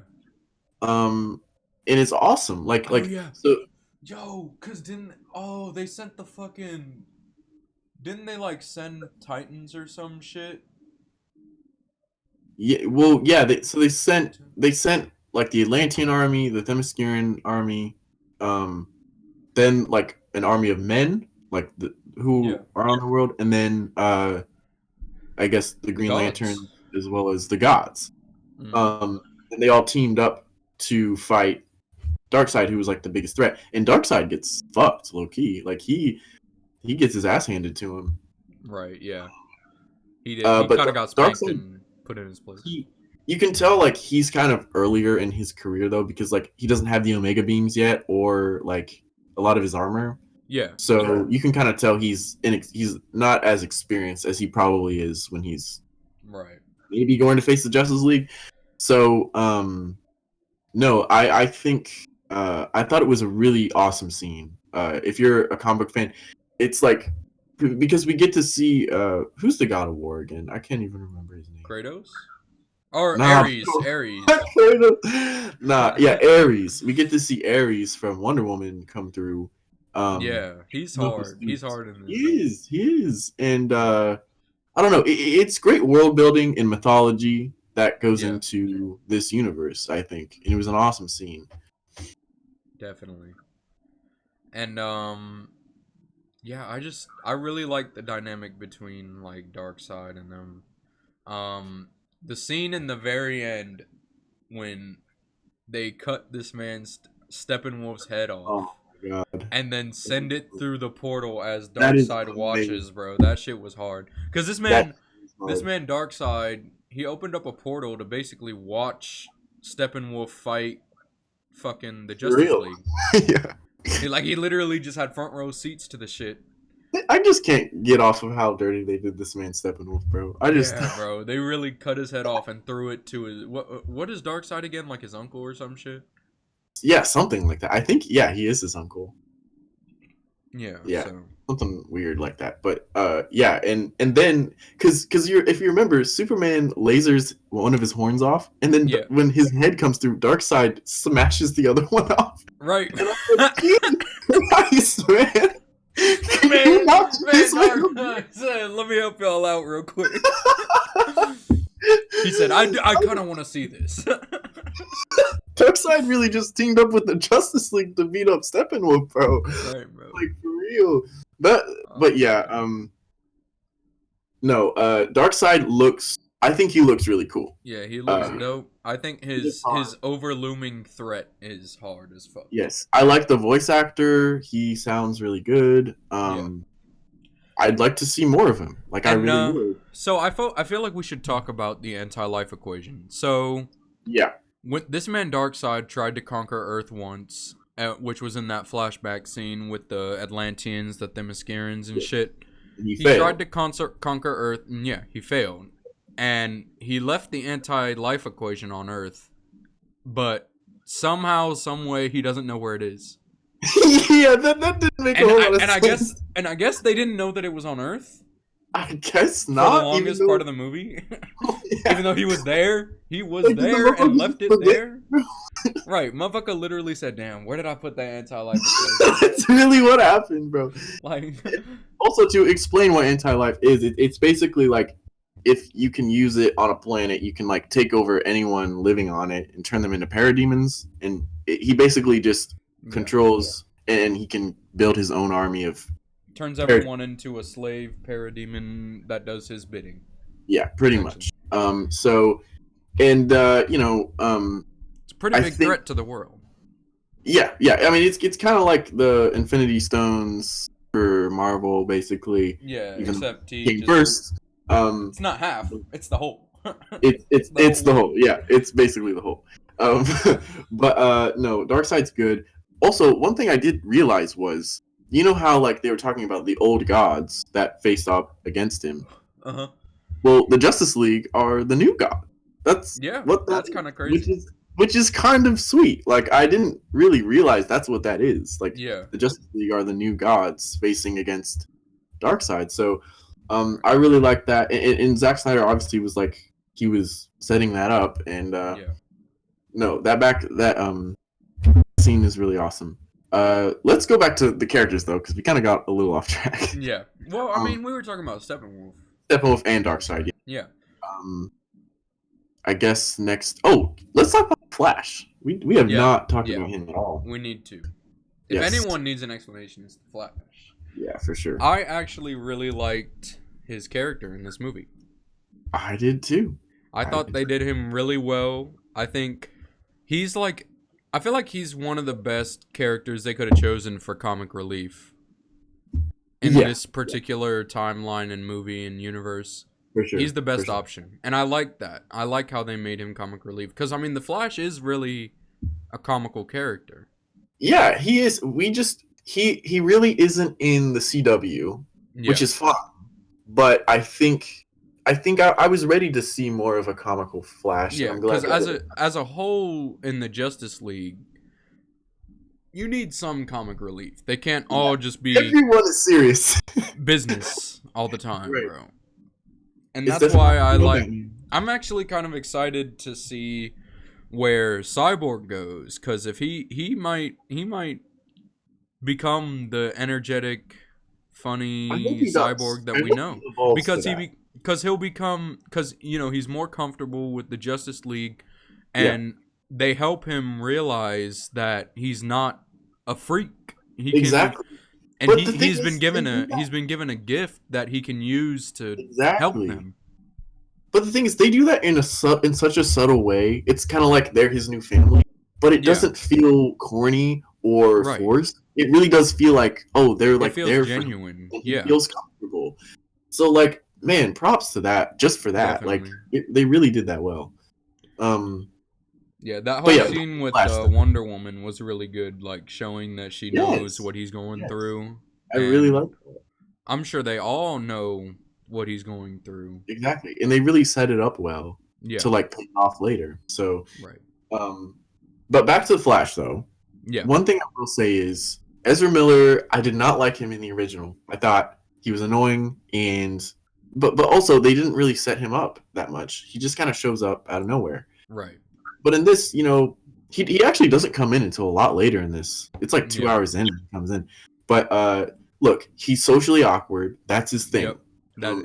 And it's awesome. Like yeah. So. Yo, cause they sent the fucking. Didn't they like send Titans or some shit? Yeah. Well, yeah. They sent like the Atlantean army, the Themysciran army, then like an army of men, like who are on the world, and then I guess the Green Lantern as well as the gods. Mm-hmm. And they all teamed up to fight Darkseid, who was like the biggest threat, and Darkseid gets fucked low key. Like he gets his ass handed to him. Right. Yeah. He did. He kind of got spanked and put in his place. You can tell like he's kind of earlier in his career though, because like he doesn't have the Omega beams yet, or like a lot of his armor. Yeah. So you can kind of tell he's not as experienced as he probably is when he's maybe going to face the Justice League. So no, I think I thought it was a really awesome scene. If you're a comic book fan, it's like because we get to see who's the God of War again? I can't even remember his name. Kratos? Or Ares. Nah, yeah, Ares. We get to see Ares from Wonder Woman come through. Yeah, he's hard. He's hard in this. He is. And I don't know. It's great world building and mythology that goes into this universe, I think. And it was an awesome scene. Definitely. And yeah, I really like the dynamic between like Darkseid and them. The scene in the very end when they cut this man's Steppenwolf's head off. Oh my god. And then send it through the portal as Darkseid watches, bro. That shit was hard. Cuz this man Darkseid, he opened up a portal to basically watch Steppenwolf fight fucking the Justice League. Yeah. He literally just had front row seats to the shit. I just can't get off of how dirty they did this man Steppenwolf, bro. Yeah, bro. They really cut his head off and threw it to his what is Darkseid again? Like his uncle or some shit? Yeah, something like that. I think he is his uncle. Yeah. So. Something weird like that. But yeah, and then because if you remember, Superman lasers one of his horns off, and then when his head comes through, Darkseid smashes the other one off. Right. And I'm like, nice, man. Man, let me help y'all out real quick. He said, I kind of want to see this. Darkseid really just teamed up with the Justice League to beat up Steppenwolf, bro. Right, bro. Like, for real. But yeah, no, Darkseid I think he looks really cool. Yeah, he looks dope. I think his overlooming threat is hard as fuck. Yes, I like the voice actor. He sounds really good. I'd like to see more of him. Like, I really would. So I feel like we should talk about the anti-life equation. So yeah, when this man Darkseid tried to conquer Earth once, which was in that flashback scene with the Atlanteans, the Themyscirans, and shit. He tried to conquer Earth, and yeah, he failed. And he left the anti-life equation on Earth, but somehow, some way, he doesn't know where it is. Yeah, that didn't make a whole lot of sense. I guess they didn't know that it was on Earth. I guess not. For the longest part of the movie. Even though he was there, there and left it there. Right, motherfucker literally said, damn, where did I put that anti-life equation? That's really what happened, bro. Like, also, to explain what anti-life is, it's basically like, if you can use it on a planet, you can like take over anyone living on it and turn them into parademons. And he basically just controls, and he can build his own army of. Turns everyone into a slave parademon that does his bidding. Yeah, pretty much. So, and you know, it's a pretty big threat to the world. Yeah. I mean, it's kind of like the Infinity Stones for Marvel, basically. Yeah, even except he came first. It's not half; it's the whole. it's the whole. Yeah, it's basically the whole. But no, Darkseid's good. Also, one thing I did realize was, you know how like they were talking about the old gods that faced up against him. Well, the Justice League are the new god. That's kind of crazy. Which is kind of sweet. Like, I didn't really realize that's what that is. Like, the Justice League are the new gods facing against Darkseid. So, I really like that. And Zack Snyder obviously was like, he was setting that up. And no, that scene is really awesome. Let's go back to the characters though, because we kind of got a little off track. Yeah. Well, I mean, we were talking about Steppenwolf. Steppenwolf and Darkseid. Yeah. I guess next. Oh, let's talk about Flash. We have not talked about him at all. We need to. If anyone needs an explanation, it's the Flash. Yeah, for sure. I actually really liked his character in this movie. I did too. I thought they did him really well. I think he's like, I feel like he's one of the best characters they could have chosen for comic relief in this particular timeline and movie and universe. For sure. He's the best option. And I like that. I like how they made him comic relief. Because, I mean, the Flash is really a comical character. Yeah, he is. He really isn't in the CW, which is fine. But I think I was ready to see more of a comical Flash. Yeah, because as a whole in the Justice League, you need some comic relief. They can't all just be... Everyone is serious. business all the time, bro. And that's why I'm actually kind of excited to see where Cyborg goes, because if he might become the energetic, funny Cyborg that we know, because you know, he's more comfortable with the Justice League, and they help him realize that he's not a freak. And he's been given a gift that he can use to help them. But the thing is, they do that in such a subtle way. It's kind of like they're his new family, but it doesn't feel corny or forced. It really does feel like, oh, they're genuine. It feels comfortable. So, like, man, props to that. Just for that, definitely. Like, they really did that well. Yeah, that whole scene with Wonder Woman was really good, like showing that she knows what he's going through. I really like that. I'm sure they all know what he's going through. Exactly, and they really set it up well to like pay off later. So, but back to the Flash though. Yeah. One thing I will say is Ezra Miller. I did not like him in the original. I thought he was annoying, but also they didn't really set him up that much. He just kind of shows up out of nowhere. Right. But in this, you know, he actually doesn't come in until a lot later in this. It's like 2 hours in he comes in. But look, he's socially awkward. That's his thing. Yep.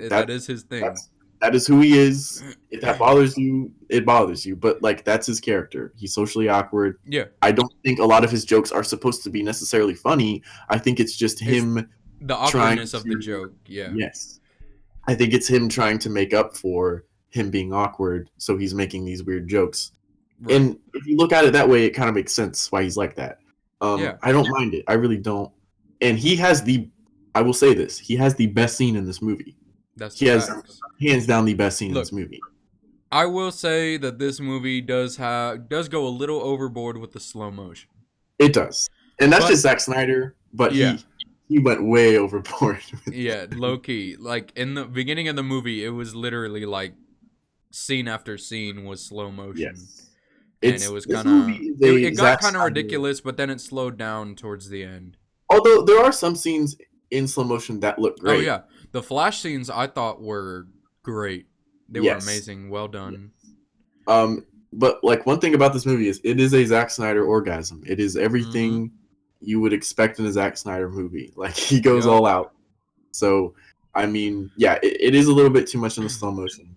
That is his thing. That is who he is. If that bothers you, it bothers you. But like, that's his character. He's socially awkward. Yeah. I don't think a lot of his jokes are supposed to be necessarily funny. I think it's just him. The awkwardness of the joke. Yeah. Yes. I think it's him trying to make up for him being awkward. So he's making these weird jokes. Right. And if you look at it that way, it kind of makes sense why he's like that. I don't mind it. I really don't. And he has I will say this, he has the best scene in this movie. He has hands down the best scene in this movie. I will say that this movie does go a little overboard with the slow motion. It does. And that's just Zack Snyder, but he went way overboard. Yeah, low key. Like in the beginning of the movie, it was literally like scene after scene was slow motion. Yes. And it was kind of it got kind of ridiculous, but then it slowed down towards the end. Although there are some scenes in slow motion that look great. Oh yeah, the Flash scenes I thought were great. They were amazing. Well done. But like one thing about this movie is it is a Zack Snyder orgasm. It is everything you would expect in a Zack Snyder movie. Like he goes all out. So I mean, yeah, it is a little bit too much in the slow motion.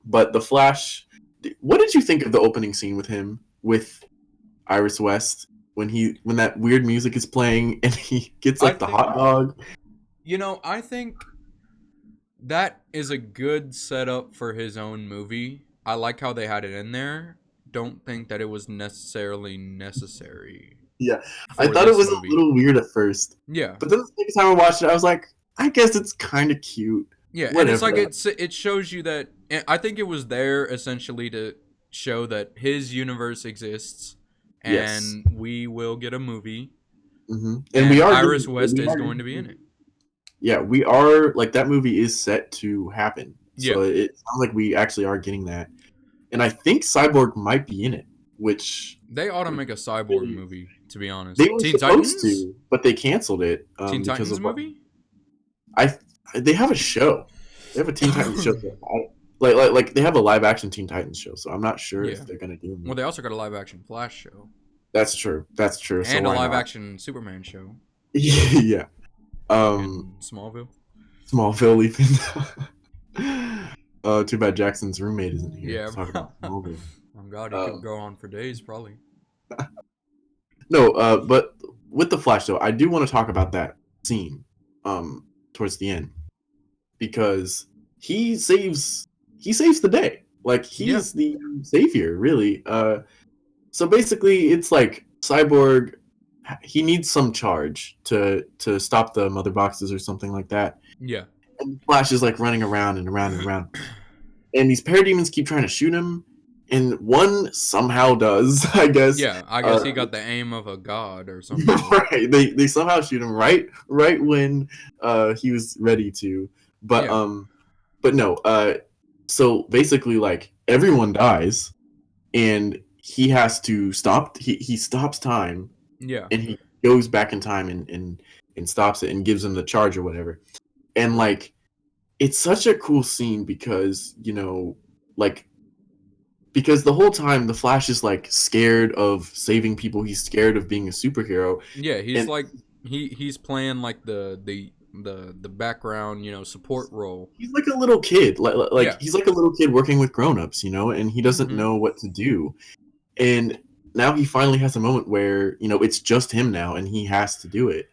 But the Flash, what did you think of the opening scene with him, with Iris West, when that weird music is playing and he gets like the hot dog? You know, I think that is a good setup for his own movie. I like how they had it in there. Don't think that it was necessarily necessary. Yeah, I thought it was a little weird at first. Yeah. But then the second time I watched it, I was like, I guess it's kind of cute. Yeah, Whatever. and it's like it shows you that. I think it was there essentially to show that his universe exists, and we will get a movie. Mm-hmm. And we are. Iris West is going to be in it. Yeah, we are. Like, that movie is set to happen. So yeah. it sounds like we actually are getting that. And I think Cyborg might be in it, which they ought to make a Cyborg movie. To be honest, they were supposed to, but they canceled it. Teen Titans movie. They have a show. They have a Teen Titans show. Like they have a live action Teen Titans show. So I'm not sure if they're gonna do it. Well, they also got a live action Flash show. That's true. That's true. And a live action Superman show. Yeah. And Smallville. Smallville even. Too bad Jackson's roommate isn't here. Yeah. Talk about Smallville. Oh God, he could go on for days probably. No, but with the Flash though, I do want to talk about that scene towards the end, because he saves the day. Like, he's the savior, really. So basically it's like Cyborg, he needs some charge to stop the mother boxes or something like that. Yeah. And Flash is like running around and around and around. And these parademons keep trying to shoot him. And one somehow does, I guess. Yeah, I guess he got the aim of a god or something. Right. They somehow shoot him right when he was ready to. But no, so basically, like, everyone dies and he has to stop. He stops time. Yeah. And he goes back in time and stops it and gives him the charge or whatever. And like, it's such a cool scene because, you know, like, because the whole time the Flash is like scared of saving people. He's scared of being a superhero. Yeah, he's like he's playing like the background, you know, support role. He's like a little kid. Like he's like a little kid working with grown-ups, you know, and he doesn't know what to do. And now he finally has a moment where, you know, it's just him now and he has to do it.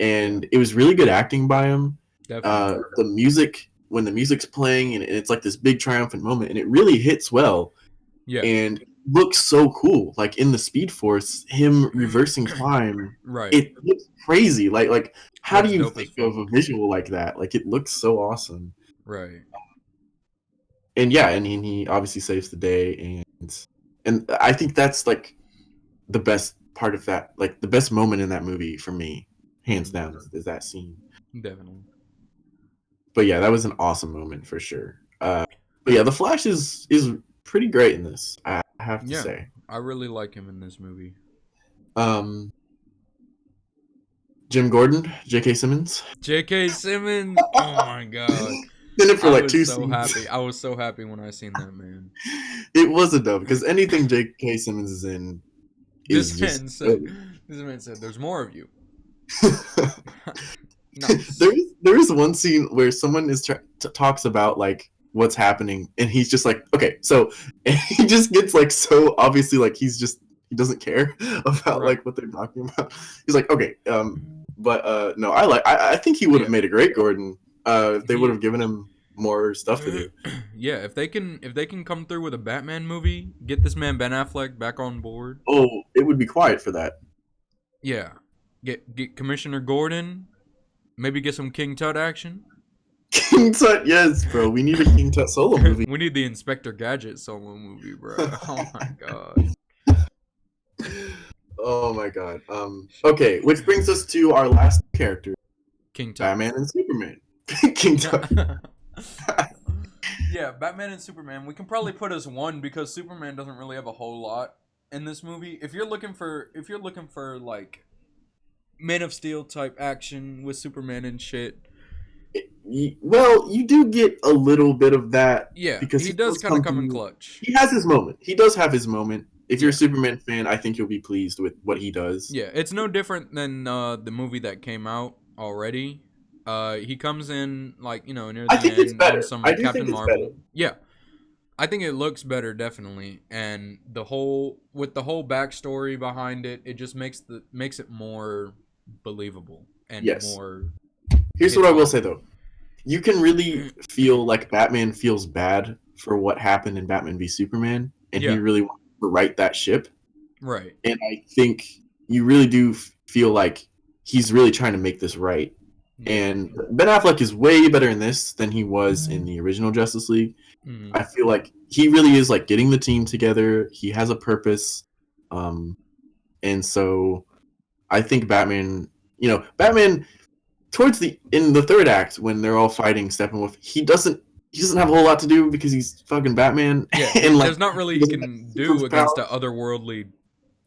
And it was really good acting by him. Definitely. The music, when the music's playing and it's like this big triumphant moment, and it really hits well. Yeah. And looks so cool. Like in the Speed Force, him reversing time. Right. It looks crazy. Like how do you think of a visual like that? Like, it looks so awesome. Right. And yeah, and he obviously saves the day, and I think that's like the best part of that, like the best moment in that movie for me, hands down, is that scene. Definitely. But yeah, that was an awesome moment for sure. But yeah, the Flash is pretty great in this, I have to say. I really like him in this movie. Jim Gordon, J.K. Simmons. J.K. Simmons. Oh my God. Did it for like 2 scenes. Happy. I was so happy when I seen that man. It was a dub, because anything J.K. Simmons is in is this man said, "There's more of you." Nice. There is one scene where someone talks about like what's happening, and he's just like, okay, so, and he just gets like so obviously like he doesn't care about like what they're talking about. He's like, okay, but no, I think he would have made a great Gordon if they would have given him more stuff to do. Yeah, if they can come through with a Batman movie, get this man Ben Affleck back on board. Oh, it would be quiet for that. Yeah, get Commissioner Gordon. Maybe get some King Tut action. King Tut, yes, bro. We need a King Tut solo movie. We need the Inspector Gadget solo movie, bro. Oh my God. Oh my God. Okay, which brings us to our last character, King Tut. Batman and Superman. King Tut. Yeah, Batman and Superman. We can probably put as one because Superman doesn't really have a whole lot in this movie. If you're looking for like Man of Steel type action with Superman and shit. Well, you do get a little bit of that. Yeah, because he does kind of come in clutch. He has his moment. He does have his moment. If you're a Superman fan, I think you'll be pleased with what he does. Yeah, it's no different than the movie that came out already. He comes in like near the I think end it's better. on some I do Captain think it's Marvel. better. Yeah, I think it looks better definitely, and the whole backstory behind it, it just makes it more believable and Yes. more. Here's what I will say though. You can really feel like Batman feels bad for what happened in Batman v Superman, and he really wants to right that ship. Right. And I think you really do feel like he's really trying to make this right. And Ben Affleck is way better in this than he was in the original Justice League. I feel like he really is like getting the team together. He has a purpose. And so I think Batman, Batman towards in the third act when they're all fighting Steppenwolf, he doesn't have a whole lot to do because he's fucking Batman. Yeah, and there's not really he can do against an otherworldly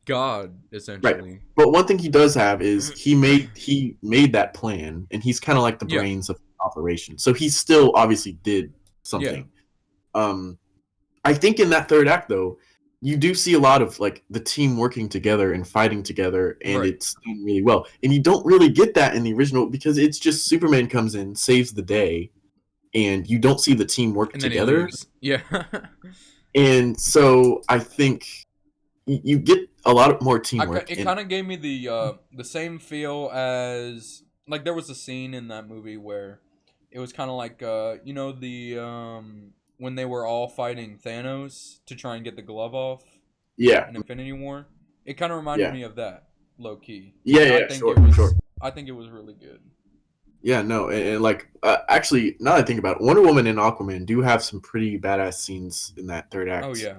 god, essentially. Right. But one thing he does have is he made that plan, and he's kind of like the brains of the operation. So he still obviously did something. I think in that third act though, you do see a lot of like the team working together and fighting together, and it's done really well. And you don't really get that in the original because it's just Superman comes in, saves the day, and you don't see the team work together. Yeah. And so I think you get a lot more teamwork. It kind of gave me the same feel as like there was a scene in that movie where it was kind of like when they were all fighting Thanos to try and get the glove off. Yeah. In Infinity War, it kind of reminded me of that, low key. Yeah, sure. I think it was really good. Yeah, no, and like actually, now that I think about it, Wonder Woman and Aquaman do have some pretty badass scenes in that third act. Oh yeah.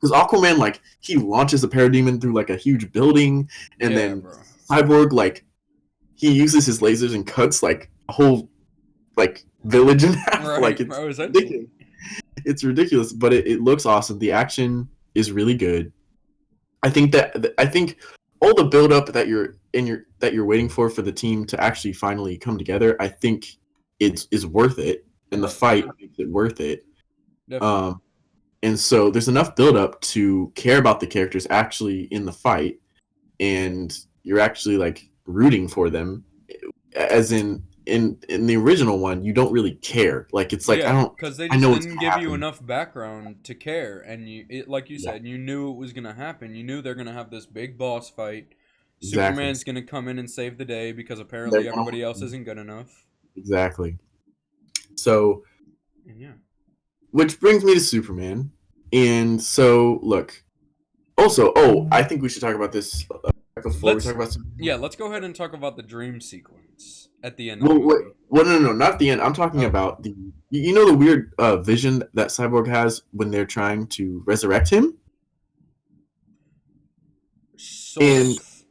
Because Aquaman, like, he launches a parademon through like a huge building, and then Cyborg, like, he uses his lasers and cuts like a whole like village in half. Like it's ridiculous. It's ridiculous, but it looks awesome. The action is really good. I think all the build up that you're waiting for the team to actually finally come together, I think is worth it, and the fight makes it worth it. Definitely. And so there's enough build up to care about the characters actually in the fight, and you're actually like rooting for them, as in the original one you don't really care. Like it's like because they just didn't give you enough background to care, and like you said, you knew it was gonna happen. You knew they're gonna have this big boss fight. Exactly. Superman's gonna come in and save the day because apparently everybody else isn't good enough. Exactly. So which brings me to Superman. And so look, also I think we should talk about this before we talk about Superman. Yeah, let's go ahead and talk about the dream sequence at the end. No, not the end. I'm talking about the weird vision that Cyborg has when they're trying to resurrect him.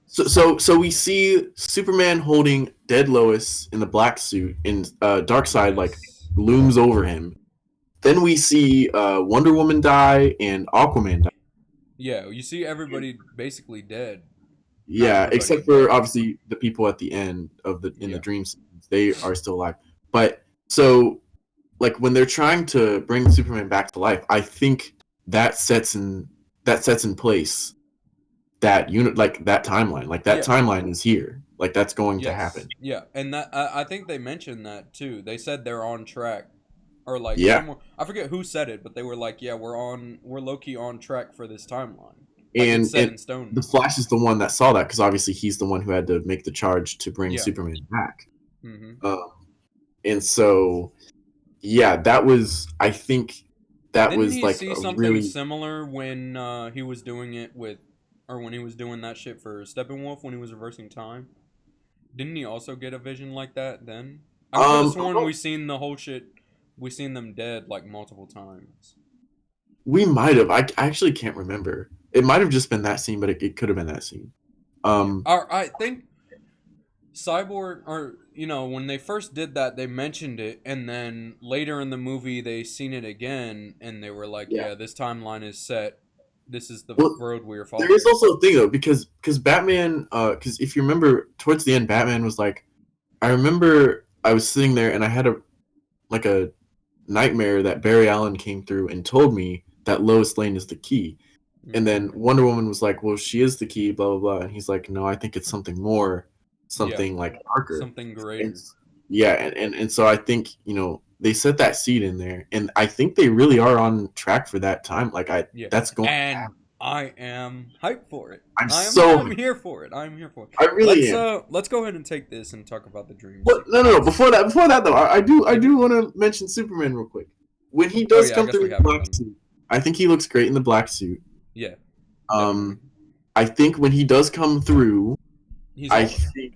So we see Superman holding dead Lois in the black suit, and Darkseid like looms over him. Then we see Wonder Woman die and Aquaman die. Yeah, you see everybody basically dead. Yeah, except for obviously the people at the end of the dream sequence. They are still alive. But so like when they're trying to bring Superman back to life, I think that sets in place that unit, like that timeline. Like that timeline is here. Like that's going to happen. Yeah, and that I think they mentioned that too. They said they're on track. Or like I forget who said it, but they were like, "Yeah, we're low-key on track for this timeline." Like and it's set in stone. The Flash is the one that saw that because obviously he's the one who had to make the charge to bring Superman back. And so, that was. I think that was like see something really similar when he was doing it when he was doing that shit for Steppenwolf when he was reversing time. Didn't he also get a vision like that then? I could have sworn we seen the whole shit. We seen them dead like multiple times. We might have. I actually can't remember. It might have just been that scene, but it could have been that scene. I think Cyborg, or when they first did that, they mentioned it, and then later in the movie they seen it again, and they were like, "Yeah, this timeline is set. This is the road we're following." There is also a thing though, because Batman, because if you remember towards the end, Batman was like, I remember I was sitting there and I had a nightmare that Barry Allen came through and told me that Lois Lane is the key. And then Wonder Woman was like, well, she is the key, blah, blah, blah. And he's like, no, I think it's something more, something like darker. Something greater. Yeah, and so I think, they set that seed in there, and I think they really are on track for that time. Like that's going. And I am hyped for it. I'm here for it. I'm here for it. I really am. Let's go ahead and take this and talk about the dream. No. Before that though, I do want to mention Superman real quick. When he does come through in the black suit, I think he looks great in the black suit. Yeah. I think when he does come through, I think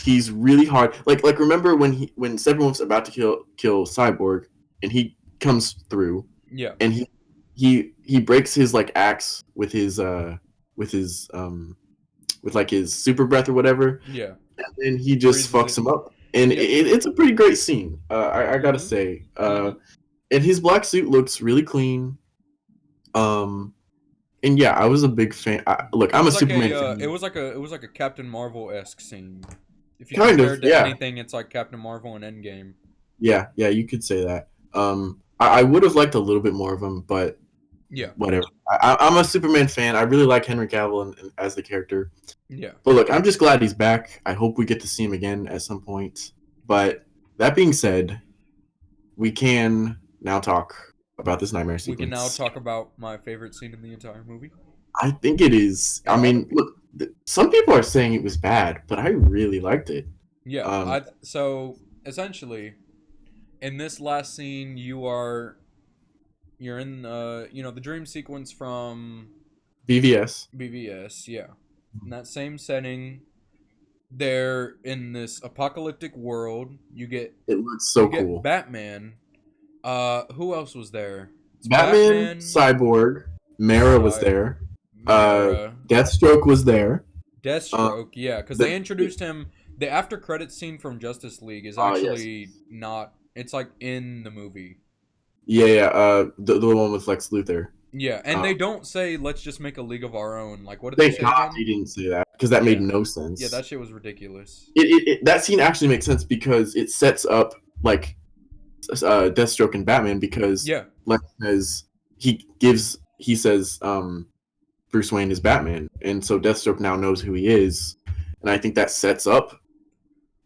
he's really hard. Like remember when Steppenwolf's about to kill Cyborg and he comes through. Yeah. And he breaks his like axe with his like his super breath or whatever. Yeah. And then he just fucks him up. And it's a pretty great scene. I gotta say. And his black suit looks really clean. And yeah, I was a big fan. I'm a Superman fan. It was like a Captain Marvel-esque scene. If you kind compared of, to anything, it's like Captain Marvel and Endgame. Yeah, you could say that. I would have liked a little bit more of him, but yeah, whatever. I'm a Superman fan. I really like Henry Cavill as the character. Yeah. But look, I'm just glad he's back. I hope we get to see him again at some point. But that being said, we can now talk about this nightmare sequence. We can now talk about my favorite scene in the entire movie. I think it is. I mean, look, some people are saying it was bad, but I really liked it. Yeah. So essentially, in this last scene, you're in the dream sequence from BVS. Yeah. In that same setting, they're in this apocalyptic world. It looks so cool. Batman. Who else was there? Batman, Cyborg, Mara was there. Deathstroke was there. Deathstroke, yeah, because they introduced him. The after credits scene from Justice League is actually not. It's like in the movie. Yeah. The one with Lex Luthor. Yeah, and they don't say let's just make a league of our own. Like, what did they say? Thank God he didn't say that because that made no sense. Yeah, that shit was ridiculous. That scene actually makes sense because it sets up like Deathstroke and Batman because Lex says he says Bruce Wayne is Batman, and so Deathstroke now knows who he is, and I think that sets up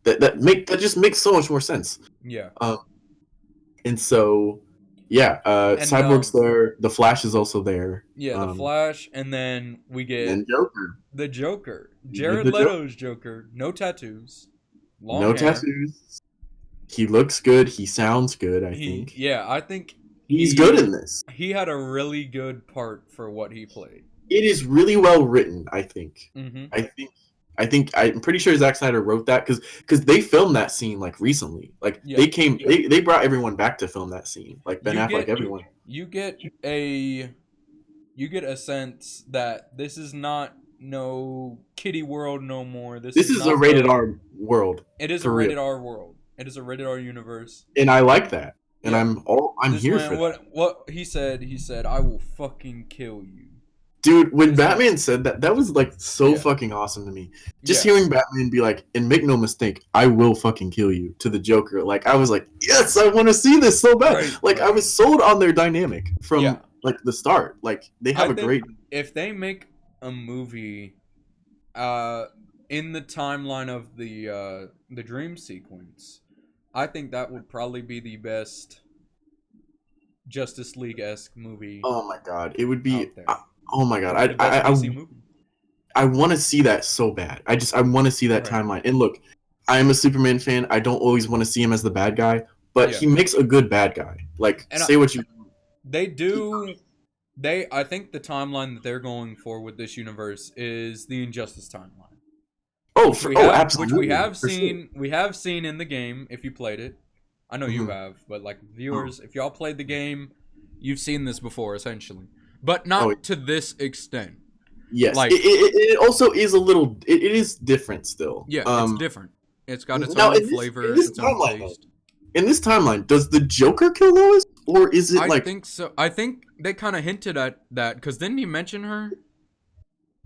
that just makes so much more sense. Yeah. And so Cyborg's there. The Flash is also there. Yeah, the Flash, and then we get the Joker, Jared Leto's Joker. No tattoos. Long hair. Tattoos. He looks good. He sounds good. I think. Yeah, I think he's good in this. He had a really good part for what he played. It is really well written. I think. Mm-hmm. I'm pretty sure Zack Snyder wrote that because they filmed that scene like recently. Like they brought everyone back to film that scene. Like Ben Affleck, everyone. You get a sense that this is not no kiddie world no more. This is a rated R world. It is a rated R world. It is a rated R universe. And I like that. And I'm here for that. What he said, I will fucking kill you. Dude, when Batman said that was like so fucking awesome to me. Just hearing Batman be like, and make no mistake, I will fucking kill you to the Joker. Like I was like, yes, I want to see this so bad. I was sold on their dynamic from like the start. Like they have great. If they make a movie, in the timeline of the dream sequence, I think that would probably be the best Justice League-esque movie. Oh my god, it would be. Oh my god, I want to see that so bad. I want to see that timeline. And look, I am a Superman fan. I don't always want to see him as the bad guy, but he makes a good bad guy. Like, say what you. They do. I think the timeline that they're going for with this universe is the Injustice timeline. Absolutely. Which we have seen. Sure. We have seen in the game. If you played it, I know you have, but like viewers, if y'all played the game, you've seen this before, essentially. But not to this extent. Yes, like, it also is a little. It is different still. Yeah, it's different. It's got its own flavor. Its own taste. In this timeline, does the Joker kill Lois, or is it I think so. I think they kind of hinted at that because didn't he mention her?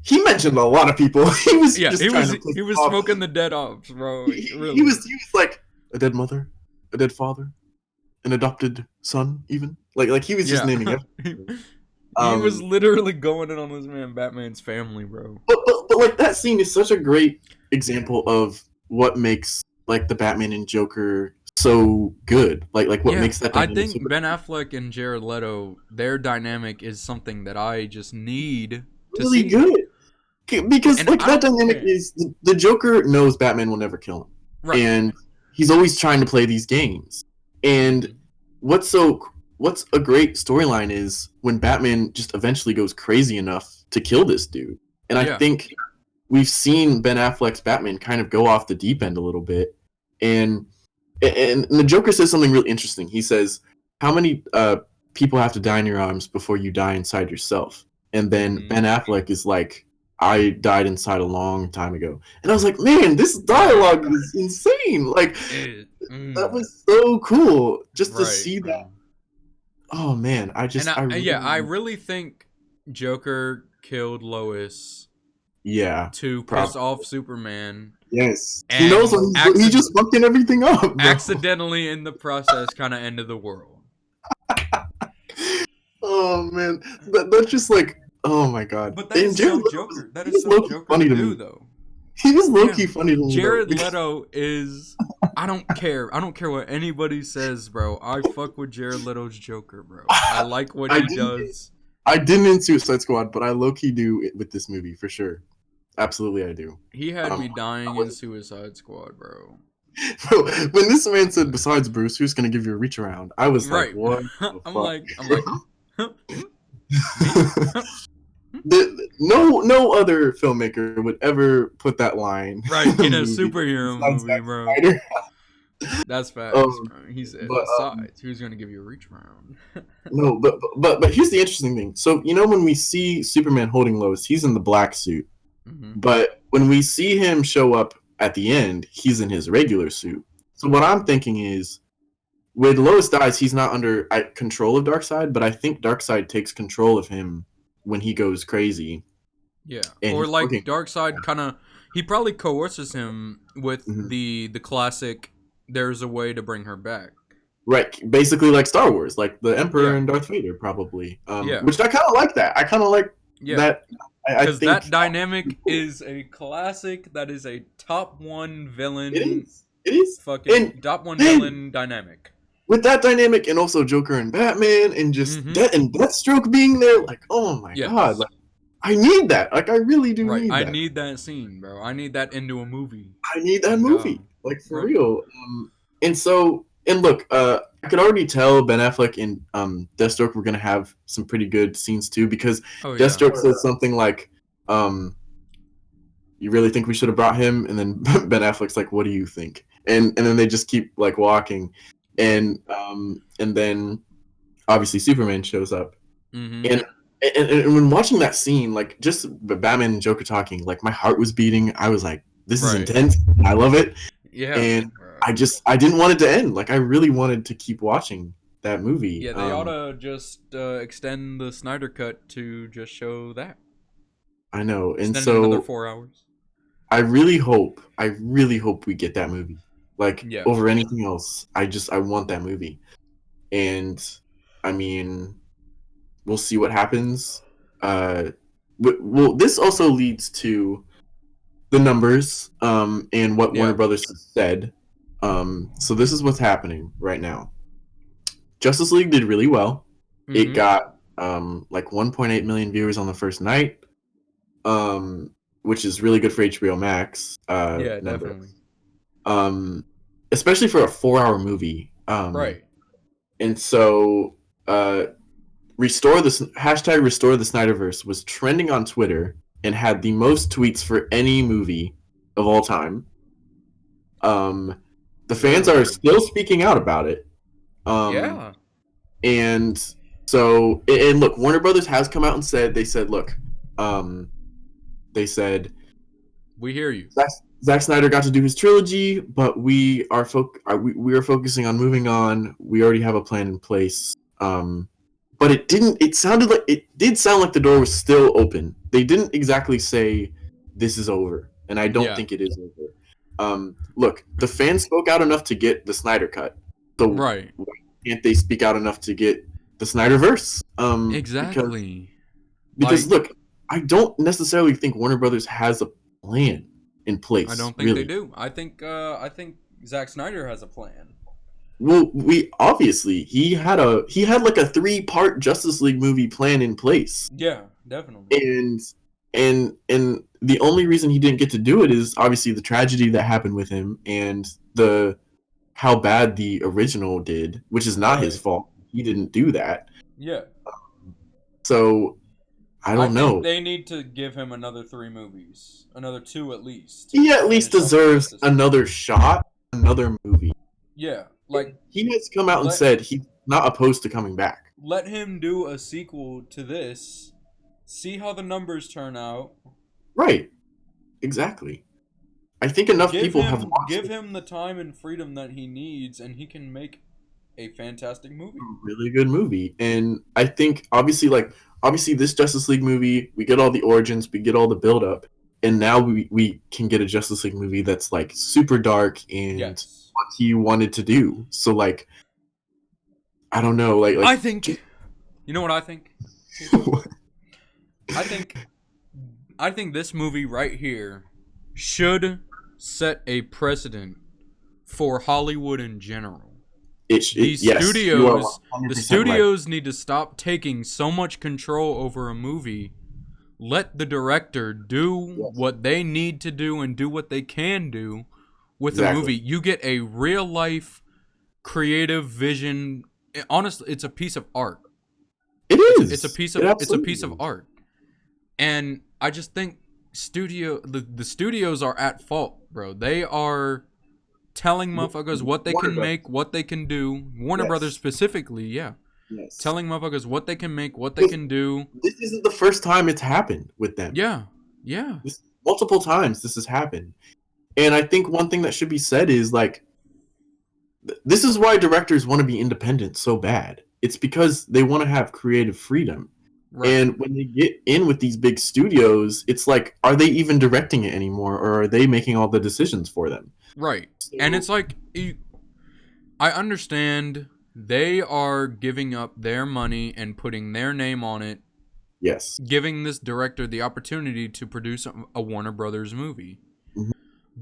He mentioned a lot of people. He was smoking the dead ops, bro. Really. He was like a dead mother, a dead father, an adopted son, even like he was just naming everything. He was literally going in on this man Batman's family, bro. But like that scene is such a great example of what makes like the Batman and Joker so good? Like what makes that I dynamic think so good? Ben Affleck and Jared Leto, their dynamic is something that I just need to Really see. good. Because And like I that don't dynamic care. is the Joker knows Batman will never kill him. Right. And he's always trying to play these games. And what's a great storyline is when Batman just eventually goes crazy enough to kill this dude. And I think we've seen Ben Affleck's Batman kind of go off the deep end a little bit. And the Joker says something really interesting. He says, how many people have to die in your arms before you die inside yourself? And then Ben Affleck is like, I died inside a long time ago. And I was like, man, this dialogue is insane. Like, that was so cool just to see that. Oh, man. I really think Joker killed Lois. Yeah. To piss off Superman. Yes. He knows he just fucking everything up. Bro. Accidentally in the process kind of ended the world. Oh, man. That's just like, oh my god. But that is so Joker. That is so Joker funny to do, me. though. He was low-key funny to me. Jared Leto is... I don't care. I don't care what anybody says, bro. I fuck with Jared Leto's Joker, bro. I like what he does. I didn't in Suicide Squad, but I low-key do it with this movie, for sure. Absolutely, I do. He had me dying in Suicide Squad, bro. Bro, when this man said, besides Bruce, who's gonna give you a reach around? I was like, what? I'm like, no other filmmaker would ever put that line in a superhero movie, bro. That's facts, bro. He said, besides, who's gonna give you a reach around? No, but here's the interesting thing. So when we see Superman holding Lois, he's in the black suit. But when we see him show up at the end, he's in his regular suit. So what I'm thinking is, when Lois dies, he's not under control of Darkseid, but I think Darkseid takes control of him when he goes crazy. Yeah, or like Darkseid kind of, he probably coerces him with the classic, there's a way to bring her back. Right, basically like Star Wars, like the Emperor and Darth Vader, probably. Which I kind of like that. I kind of like that. Because that dynamic is a classic. That is a top one villain. It is. Fucking top one villain dynamic. With that dynamic, and also Joker and Batman, and just and Deathstroke being there, like, oh my god, like, I need that. Like, I really do need that. I need that scene, bro. I need that into a movie. I need that movie, like, for real. And look, I could already tell Ben Affleck and Deathstroke were gonna have some pretty good scenes too, because Deathstroke says something like, "You really think we should have brought him?" And then Ben Affleck's like, "What do you think?" And then they just keep like walking, and then obviously Superman shows up, and when watching that scene, like just Batman and Joker talking, like my heart was beating. I was like, "This is intense. I love it." Yeah, and I didn't want it to end. Like I really wanted to keep watching that movie. Yeah, they ought to just extend the Snyder cut to just show that. I know, and extend so another 4 hours. I really hope we get that movie. Like over anything else, I want that movie. And I mean, we'll see what happens. Well, this also leads to the numbers and what Warner Brothers has said. So this is what's happening right now. Justice League did really well. It got like 1.8 million viewers on the first night, which is really good for HBO Max. Definitely. Especially for a 4-hour movie. Right. And so Restore the Snyderverse was trending on Twitter and had the most tweets for any movie of all time. The fans are still speaking out about it. And so, and look, Warner Brothers has come out and said, look, they said, we hear you. Zack Snyder got to do his trilogy, but we are focusing on moving on. We already have a plan in place. But it did sound like the door was still open. They didn't exactly say this is over, and I don't think it is over. Look, the fans spoke out enough to get the Snyder cut. So why can't they speak out enough to get the Snyderverse? Exactly. Because look, I don't necessarily think Warner Brothers has a plan in place. I don't think they do. I think Zack Snyder has a plan. Well, he had like a 3-part Justice League movie plan in place. Yeah, definitely. And the only reason he didn't get to do it is obviously the tragedy that happened with him and how bad the original did, which is not his fault. He didn't do that. Yeah. So I don't know. Think they need to give him another 3 movies, another 2 at least. He at least deserves another shot, another movie. Yeah, like he has come out and said he's not opposed to coming back. Let him do a sequel to this. See how the numbers turn out. Right. Exactly. I think enough people have watched Give him the time and freedom that he needs, and he can make a fantastic movie. A really good movie. And I think, obviously, this Justice League movie, we get all the origins, we get all the build-up, and now we can get a Justice League movie that's, like, super dark and what he wanted to do. So, like, I don't know. Like I think... You know what I think? I think this movie right here should set a precedent for Hollywood in general. The studios need to stop taking so much control over a movie. Let the director do what they need to do and do what they can do with a movie. You get a real life creative vision. Honestly, it's a piece of art. It is. It's a piece of art. And I just think the studios are at fault, bro. They are telling motherfuckers what they can make, what they can do. Warner Brothers specifically, yeah. Yes. Telling motherfuckers what they can make, what they can do. This isn't the first time it's happened with them. Yeah. Multiple times this has happened. And I think one thing that should be said is, like, this is why directors want to be independent so bad. It's because they want to have creative freedom. Right. And when they get in with these big studios, it's like, are they even directing it anymore, or are they making all the decisions for them? Right. So, and it's like, I understand they are giving up their money and putting their name on it. Yes. Giving this director the opportunity to produce a Warner Brothers movie. Mm-hmm.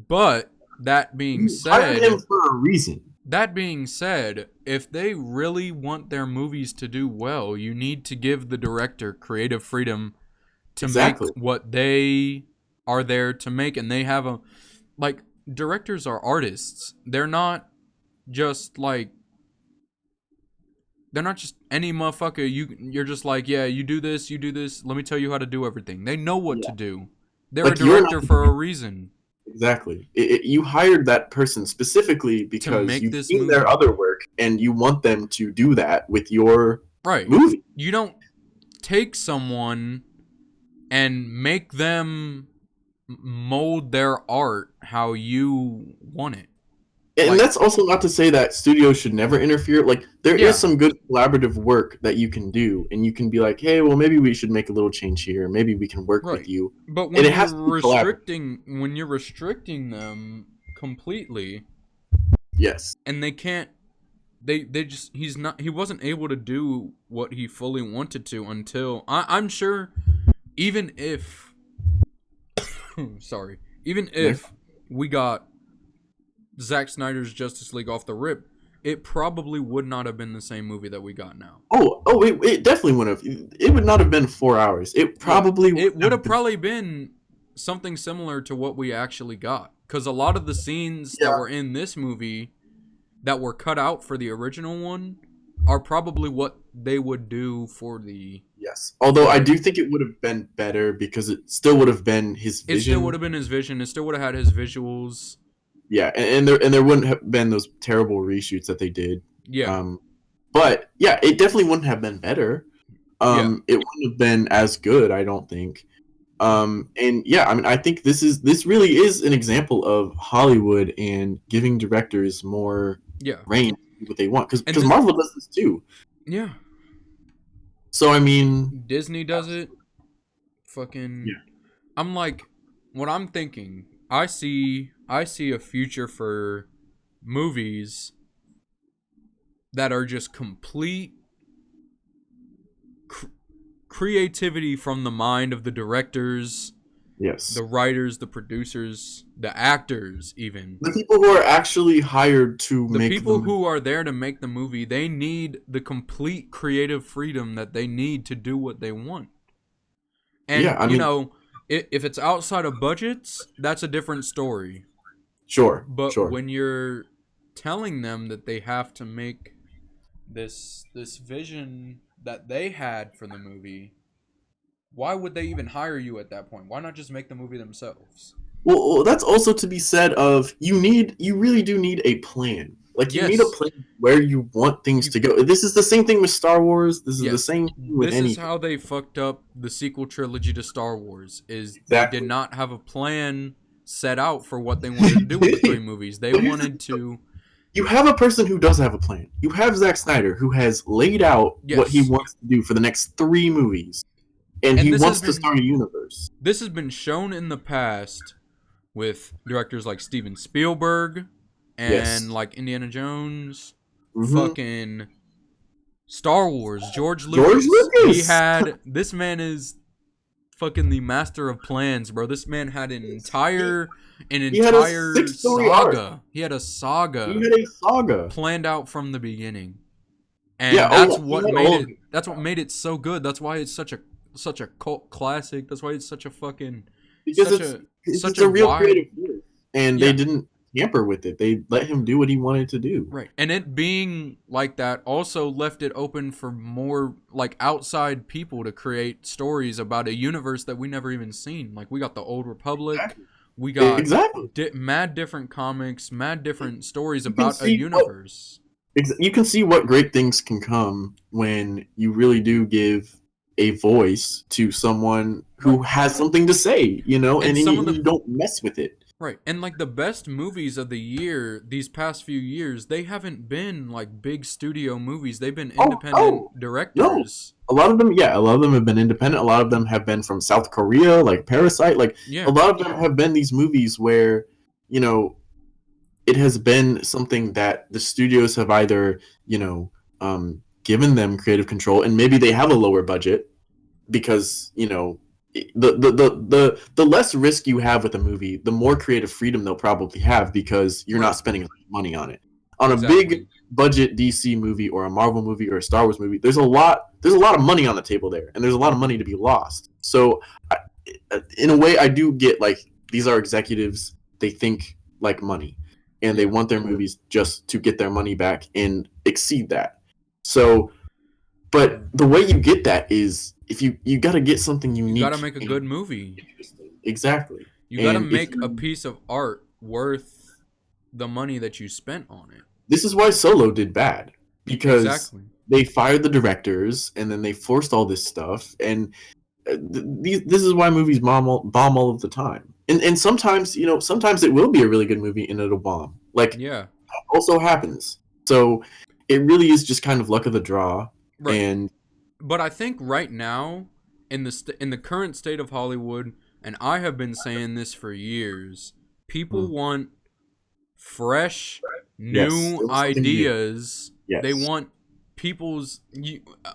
But that being said, hired him for a reason. That being said, if they really want their movies to do well, you need to give the director creative freedom to make what they are there to make. And they have directors are artists. They're not just any motherfucker. You're just like, yeah, you do this. Let me tell you how to do everything. They know what to do. They're a director for a reason. Exactly. You hired that person specifically because you've seen their other work and you want them to do that with your movie. You don't take someone and make them mold their art how you want it. And that's also not to say that studios should never interfere. Like, there is some good collaborative work that you can do, and you can be like, hey, well, maybe we should make a little change here. Maybe we can work with you. But when you're restricting them completely, yes, and they can't, he wasn't able to do what he fully wanted to until I'm sure, even if we got Zack Snyder's Justice League off the rip, it probably would not have been the same movie that we got now. It definitely would have. It would not have been 4 hours. It would have probably been something similar to what we actually got. Because a lot of the scenes that were in this movie that were cut out for the original one are probably what they would do for the... Yes. Although I do think it would have been better because it still would have been his vision. It still would have been his vision. It still would have had his visuals. Yeah, and there wouldn't have been those terrible reshoots that they did. Yeah. But yeah, it definitely wouldn't have been better. It wouldn't have been as good, I don't think. And yeah, I mean, I think this really is an example of Hollywood and giving directors more reign to do what they want, because Marvel does this too. Yeah. So I mean, Disney does it. Fucking. Yeah. I'm like, what I'm thinking. I see a future for movies that are just complete creativity from the mind of the directors Yes. The writers, the producers, the actors, even. The people who are actually hired to the make people who are there to make the movie, they need the complete creative freedom that they need to do what they want. And, yeah, I mean, if it's outside of budgets, that's a different story. Sure. But when you're telling them that they have to make this vision that they had for the movie, why would they even hire you at that point? Why not just make the movie themselves? Well, that's also to be said of you really do need a plan. Like, you need a plan where you want things to go. This is the same thing with Star Wars. This is the same thing with anything. This is how they fucked up the sequel trilogy to Star Wars, is they did not have a plan set out for what they wanted to do with the 3 movies. They wanted to... You have a person who does have a plan. You have Zack Snyder, who has laid out what he wants to do for the next 3 movies. And he wants to start a universe. This has been shown in the past with directors like Steven Spielberg and like Indiana Jones, fucking Star Wars, George Lucas. This man is fucking the master of plans, bro. This man had an entire saga. He had a saga planned out from the beginning. And that's what made it so good. That's why it's such a cult classic. That's why it's such a fucking it's a real creative force. And they didn't tamper with it. They let him do what he wanted to do. Right. And it being like that also left it open for more like outside people to create stories about a universe that we never even seen. Like, we got the Old Republic. We got mad different comics, mad different stories about a universe. You can see what great things can come when you really do give a voice to someone who has something to say, and you don't mess with it. Right. And like the best movies of the year, these past few years, they haven't been like big studio movies. They've been independent directors. No. A lot of them have been independent. A lot of them have been from South Korea, like Parasite. Like, a lot of them have been these movies where, it has been something that the studios have either, given them creative control, and maybe they have a lower budget because, the less risk you have with a movie, the more creative freedom they'll probably have because you're not spending money on it. On a big budget DC movie or a Marvel movie or a Star Wars movie, there's a lot of money on the table there, and there's a lot of money to be lost. So, in a way, I do get, like, these are executives. They think like money, and they want their movies just to get their money back and exceed that. So, but the way you get that is if you got to get something unique. You got to make a good movie. Exactly. You got to make a piece of art worth the money that you spent on it. This is why Solo did bad, because they fired the directors and then they forced all this stuff, and this is why movies bomb all of the time. And sometimes, sometimes it will be a really good movie and it'll bomb. Like, that also happens. So it really is just kind of luck of the draw. Right. But I think right now, in the current state of Hollywood, and I have been saying this for years, people want fresh, new ideas. Yes. They want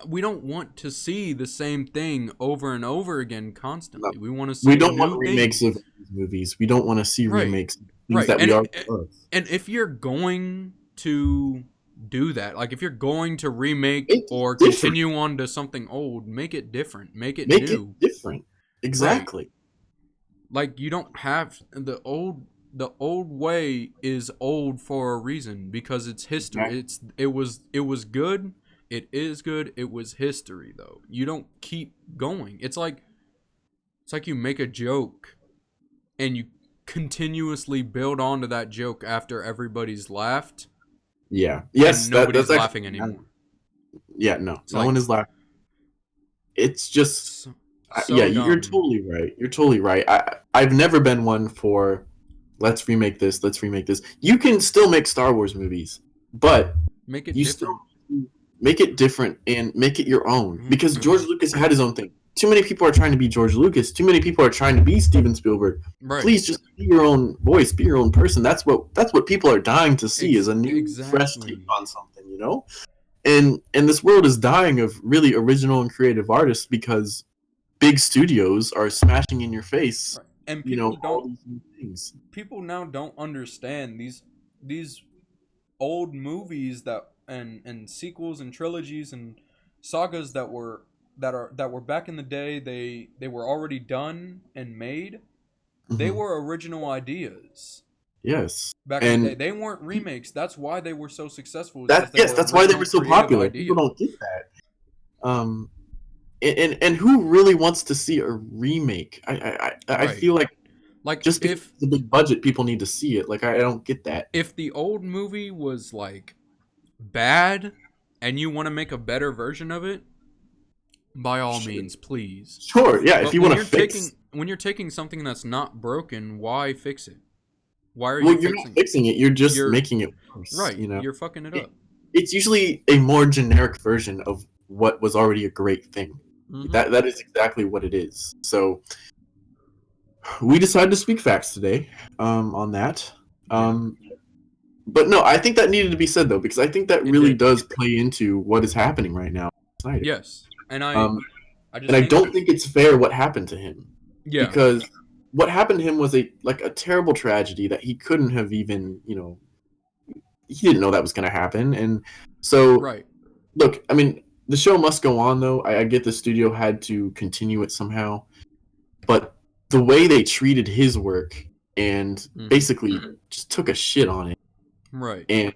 we don't want to see the same thing over and over again constantly. No. We want to see We don't want remakes of these movies. We don't want to see remakes of things that we already love. And if you're going to do that, like if you're going to remake or continue on to something old, make it different. Make it new. It different. Exactly. Right. Like, you don't have the old way is old for a reason, because it's history. It was good. It is good. It was history, though. You don't keep going. It's like you make a joke and you continuously build onto that joke after everybody's laughed. Yeah. Yes. Nobody's laughing anymore. Yeah. No. No one is laughing. It's just. You're totally right. You're totally right. I've never been one for let's remake this. You can still make Star Wars movies, but make it different. Still make it different and make it your own, because George Lucas had his own thing. Too many people are trying to be George Lucas. Too many people are trying to be Steven Spielberg. Right. Please just be your own voice. Be your own person. That's what people are dying to see is a new, fresh take on something. And this world is dying of really original and creative artists because big studios are smashing in your face and all these new things. People now don't understand these old movies that and sequels and trilogies and sagas that were back in the day. They were already done and made. They were original ideas. Yes. Back in the day, they weren't remakes. That's why they were so successful. That's why they were so popular. Ideas. People don't get that. And who really wants to see a remake? I feel like just because it's a big budget, people need to see it. Like I don't get that. If the old movie was like bad and you want to make a better version of it, by all means, please. Sure, yeah. But if you want to fix, when you're taking something that's not broken, why fix it? Why are you're not fixing it? You're just making it worse. Right. You're fucking it up. It's usually a more generic version of what was already a great thing. That is exactly what it is. So we decided to speak facts today on that. But no, I think that needed to be said though, because I think that really does play into what is happening right now. SNYDER. Yes, and I don't think it's fair what happened to him. Yeah, because what happened to him was a terrible tragedy that he couldn't have even, he didn't know that was going to happen. And so, look, I mean, the show must go on, though. I get the studio had to continue it somehow. But the way they treated his work and basically just took a shit on it. Right. And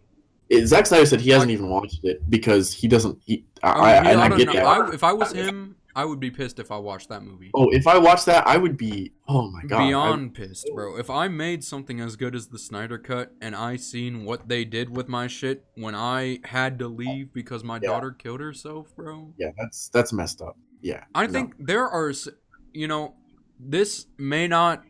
Zack Snyder said he hasn't even watched it because he doesn't. I get that. If I was him, I would be pissed if I watched that movie. Oh, if I watched that, I would be, oh my god. Beyond pissed, bro. If I made something as good as the Snyder Cut and I seen what they did with my shit when I had to leave because my daughter killed herself, bro. Yeah, that's messed up. Yeah. I think there are, this may not,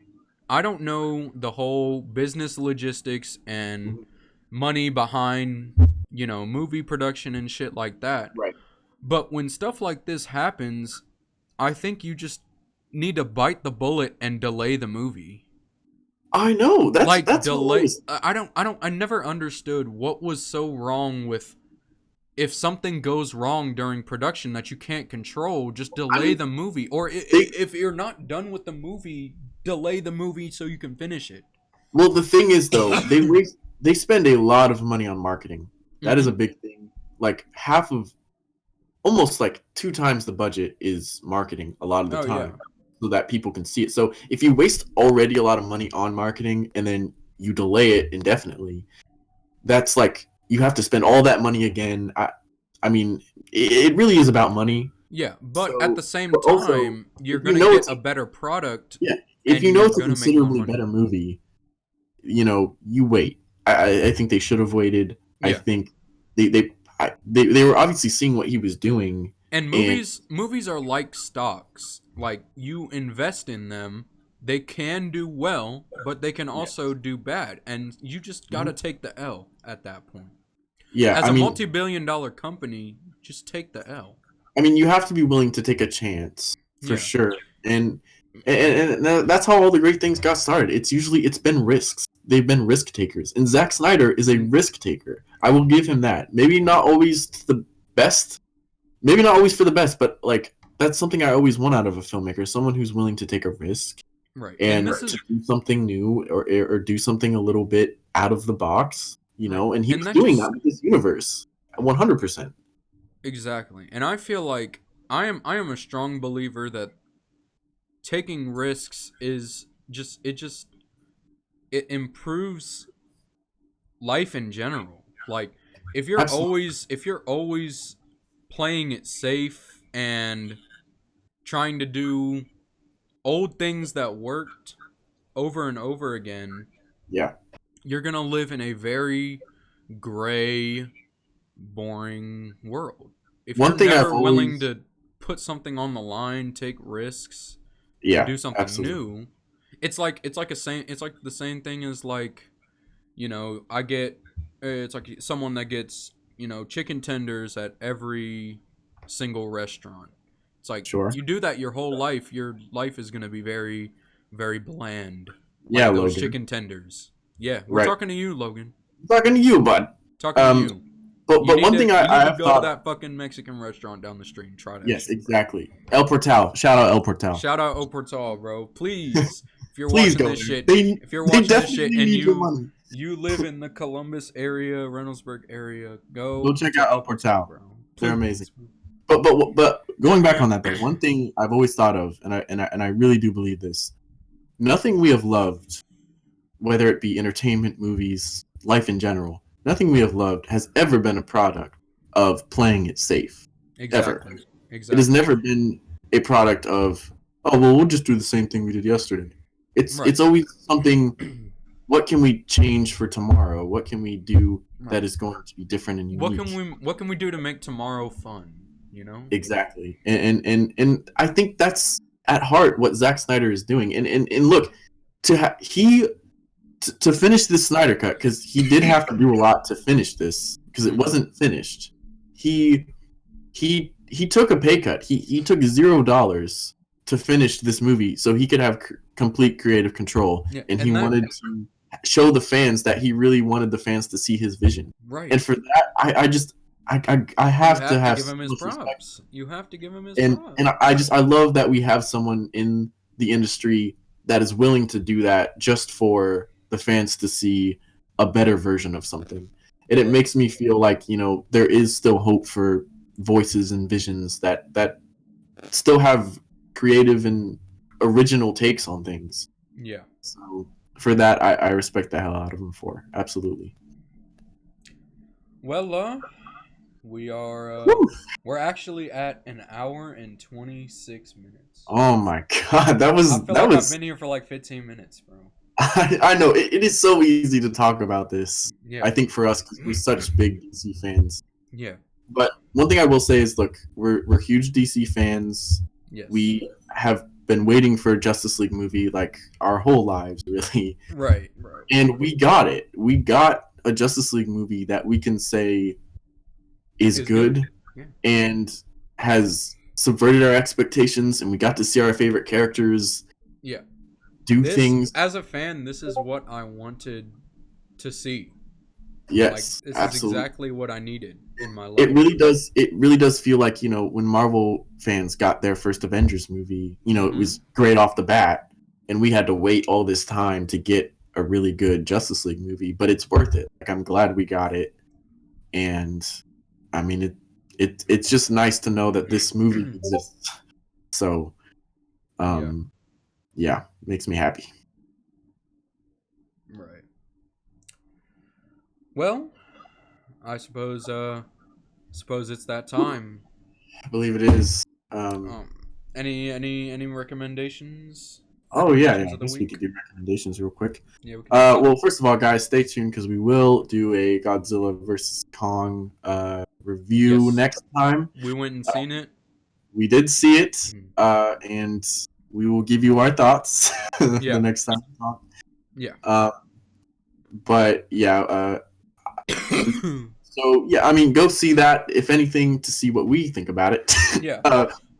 I don't know the whole business logistics and money behind, movie production and shit like that. Right. But when stuff like this happens, I think you just need to bite the bullet and delay the movie. I know. That's delay. I never understood what was so wrong with if something goes wrong during production that you can't control, just delay the movie. Or if you're not done with the movie, delay the movie so you can finish it. Well, the thing is though, they spend a lot of money on marketing. That is a big thing. Like almost like 2 times the budget is marketing a lot of the time so that people can see it. So if you waste already a lot of money on marketing and then you delay it indefinitely, that's like you have to spend all that money again. I mean, it really is about money. Yeah, but at the same time, you're going to get a better product. Yeah, if you know it's a considerably better movie, you wait. I think they should have waited. Yeah. I think they were obviously seeing what he was doing. And movies are like stocks. Like, you invest in them, they can do well, but they can also do bad. And you just got to take the L at that point. Yeah, As a multi-billion-dollar company, just take the L. I mean, you have to be willing to take a chance, for sure. And that's how all the great things got started. It's been risks. They've been risk takers. And Zack Snyder is a risk taker. I will give him that. Maybe not always the best. Maybe not always for the best, but like that's something I always want out of a filmmaker. Someone who's willing to take a risk. Right. And to do something new or do something a little bit out of the box, and he's doing that with this universe. 100%. Exactly. And I feel like I am a strong believer that taking risks is it improves life in general. Like if you're always playing it safe and trying to do old things that worked over and over again, you're gonna live in a very gray, boring world. If you're never willing to put something on the line, take risks, do something new, it's like the same thing as like, it's like someone that gets, chicken tenders at every single restaurant. It's like you do that your whole life, your life is gonna be very, very bland. Like those chicken tenders. Yeah, we're talking to you, Logan. Talking to you, bud. Talking to you. But one thing I have go to that fucking Mexican restaurant down the street and try that. Yes, exactly. El Portal. Shout out El Portal. Shout out El Portal, bro. Please, if Please watching go this there. shit, They and need your money. you live in the Columbus area, Reynoldsburg area, Go check out El Portal. bro. They're amazing. But going back on that though, one thing I've always thought of, and I really do believe this: nothing we have loved, whether it be entertainment, movies, life in general, nothing we have loved has ever been a product of playing it safe. Exactly. Ever. Exactly. It has never been a product of, oh well, we'll just do the same thing we did yesterday. It's always something. What can we change for tomorrow? What can we do that is going to be different and unique? What can we do to make tomorrow fun? You know? Exactly. And I think that's at heart what Zack Snyder is doing. And look, to finish this Snyder cut, because he did have to do a lot to finish this, because it wasn't finished. He took a pay cut. He took $0 to finish this movie so he could have complete creative control. Yeah, and he wanted to show the fans that he really wanted the fans to see his vision. Right. And for that, I have to give him his props. You have to give him his props. And I love that we have someone in the industry that is willing to do that just for the fans to see a better version of something. And it makes me feel like, you know, there is still hope for voices and visions that still have creative and original takes on things. Yeah. So for that, I respect the hell out of him for. Absolutely. Well, we're actually at an hour and 26 minutes. Oh my god, I've been here for like 15 minutes, bro. I know it is so easy to talk about this. Yeah. I think for us, because we're such big DC fans. Yeah. But one thing I will say is, look, we're huge DC fans. Yes. We have been waiting for a Justice League movie like our whole lives, really. Right. And we got it. We got a Justice League movie that we can say is good. Yeah. And has subverted our expectations, and we got to see our favorite characters. Yeah. Do things. As a fan, this is what I wanted to see. Yes, this absolutely. is exactly what I needed in my life. It really does feel like, you know, when Marvel fans got their first Avengers movie, you know, it was great off the bat, and we had to wait all this time to get a really good Justice League movie, but it's worth it. Like, I'm glad we got it. And I mean, it's just nice to know that this movie exists. So yeah, makes me happy. Right. Well, I suppose it's that time. I believe it is. Any recommendations? Oh yeah, I guess we could do recommendations real quick. Yeah, we can. Well, first of all, guys, stay tuned because we will do a Godzilla vs. Kong review next time. We went and seen it. We did see it, and we will give you our thoughts the next time we talk. Yeah. But yeah, so yeah, I mean, go see that if anything to see what we think about it. Yeah.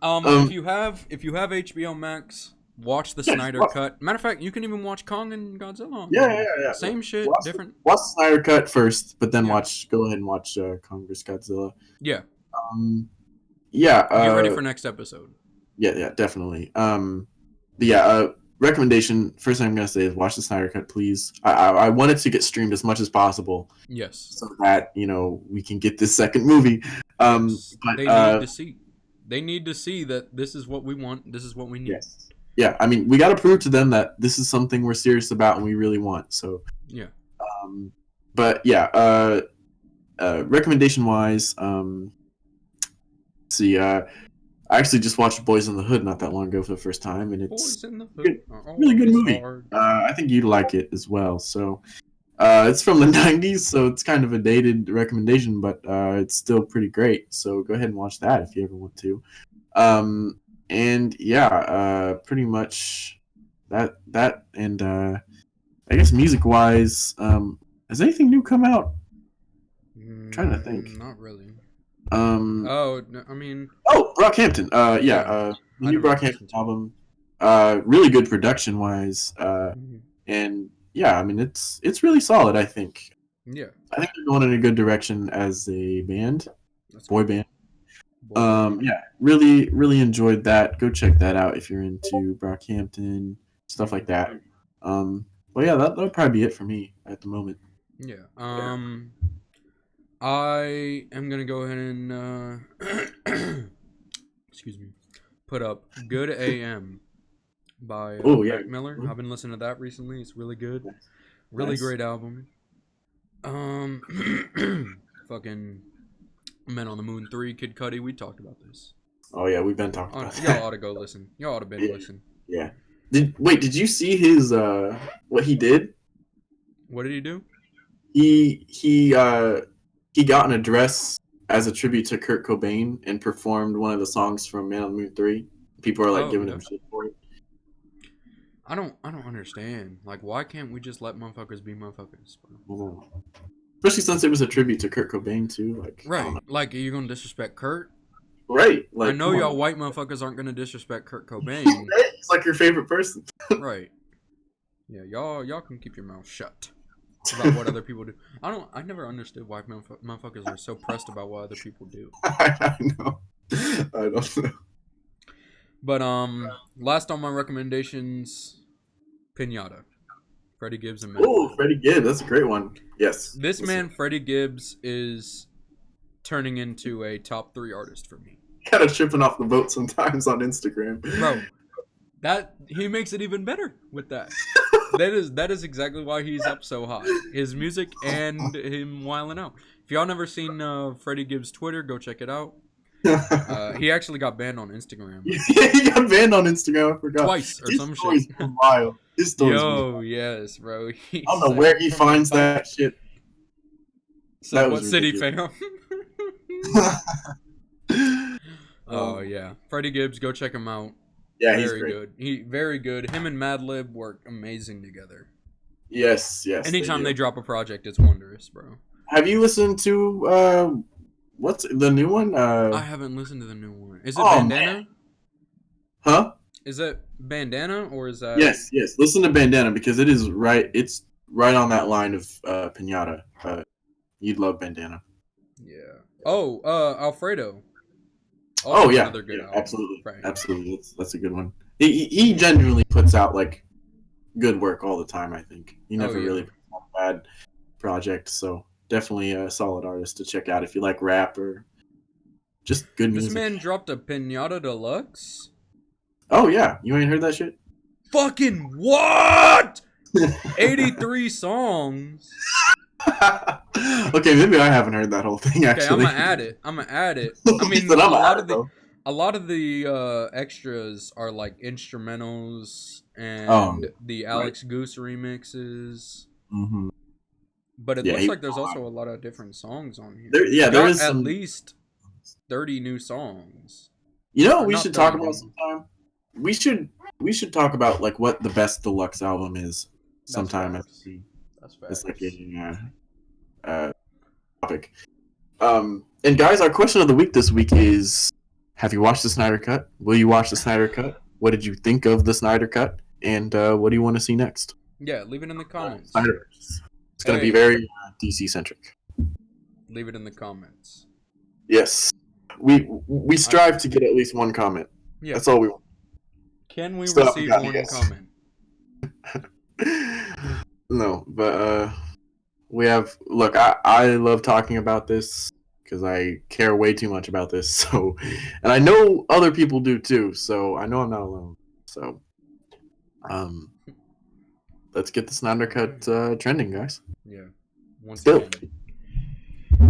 If you have HBO Max, watch the Snyder cut. Matter of fact, you can even watch Kong and Godzilla. Yeah. Same shit, different. Watch the Snyder cut first, but then go ahead and watch Kong vs. Godzilla. Yeah. Yeah. Get ready for next episode. Yeah, definitely. Recommendation. First thing I'm gonna say is watch the Snyder cut, please. I want it to get streamed as much as possible. Yes. So that, you know, we can get this second movie. But they need to see. They need to see that this is what we want. This is what we need. Yes. Yeah, I mean, we got to prove to them that this is something we're serious about and we really want. So yeah. But yeah, recommendation wise, see, I actually just watched Boys in the Hood not that long ago for the first time, and it's really good movie. I think you'd like it as well. So it's from the 90s, so it's kind of a dated recommendation, but it's still pretty great. So go ahead and watch that if you ever want to. And yeah, pretty much that and I guess music wise, has anything new come out? I'm trying to think. Not really. Oh, I mean. Oh, Brockhampton. The new Brockhampton album. Really good production wise. And yeah, I mean it's really solid. I think. Yeah. I think they're going in a good direction as a band, boy band. Yeah, really enjoyed that. Go check that out if you're into Brockhampton, stuff like that. But yeah, that would probably be it for me at the moment. Yeah. I am gonna go ahead and excuse me, put up "Good A.M." by Mac Miller. I've been listening to that recently. It's really good. Really great album. Fucking Men on the Moon 3, Kid Cudi. We talked about this. Oh yeah, we've been talking about that. Y'all ought to go listen. Y'all ought to been listen. Yeah. Did you see his what he did? What did he do? He got an address as a tribute to Kurt Cobain and performed one of the songs from Man on the Moon 3. People are like giving him shit for it. I don't understand. Like, why can't we just let motherfuckers be motherfuckers? Bro? Especially since it was a tribute to Kurt Cobain too. Like, right? Like, are you gonna disrespect Kurt? Right. Like, I know y'all white motherfuckers aren't gonna disrespect Kurt Cobain. It's like your favorite person. Right. Yeah, y'all can keep your mouth shut about what other people do. I never understood why motherfuckers are so pressed about what other people do. I know. I don't know. But last on my recommendations, Pinata. Freddie Gibbs and Oh, Freddie Gibbs, that's a great one. Yes. This man, Freddie Gibbs, is turning into a top 3 artist for me. Kind of tripping off the boat sometimes on Instagram. Bro, that he makes it even better with that. That is exactly why he's up so high. His music and him wilding out. If y'all never seen Freddie Gibbs' Twitter, go check it out. He actually got banned on Instagram. Yeah, he got banned on Instagram. I forgot. Twice or His some story's shit. Wild. His story's Yo, wild. yes, bro. I don't know where he finds that shit. So that what was city, ridiculous. fam? Oh yeah, Freddie Gibbs. Go check him out. Yeah, very he's great. good. Very good. Him and Madlib work amazing together. Yes. Anytime they drop a project, it's wondrous, bro. Have you listened to what's the new one? I haven't listened to the new one. Is it Bandana? Man. Huh? Is it Bandana or is that? Yes. Listen to Bandana because it is right. It's right on that line of Pinata. You'd love Bandana. Yeah. Oh, Alfredo. Also yeah. Another good album. Absolutely. Right. Absolutely. That's a good one. He genuinely puts out like good work all the time. I think he never really puts out a bad project. So definitely a solid artist to check out if you like rap or just good music. This man dropped a Pinata Deluxe. Oh yeah, you ain't heard that shit? Fucking what? 83 songs. Okay, maybe I haven't heard that whole thing actually. Okay, I'm gonna add it. I mean, a lot of the extras are like instrumentals and the Alex Goose remixes. Mm-hmm. But it looks like there's also a lot of different songs on here. There is at least 30 new songs. You know what we should talk about sometime? We should talk about like what the best deluxe album is sometime. That's fair. It's like a topic. And guys, our question of the week this week is: have you watched the Snyder Cut? Will you watch the Snyder Cut? What did you think of the Snyder Cut? And what do you want to see next? Yeah, leave it in the comments. It's going to be very DC centric. Leave it in the comments. Yes, we strive to get at least one comment. Yeah, that's all we want. Can we receive one comment? No, but we have. Look, I love talking about this because I care way too much about this. So, and I know other people do too. So I know I'm not alone. So, let's get the Snyder Cut trending, guys. Yeah. Once again.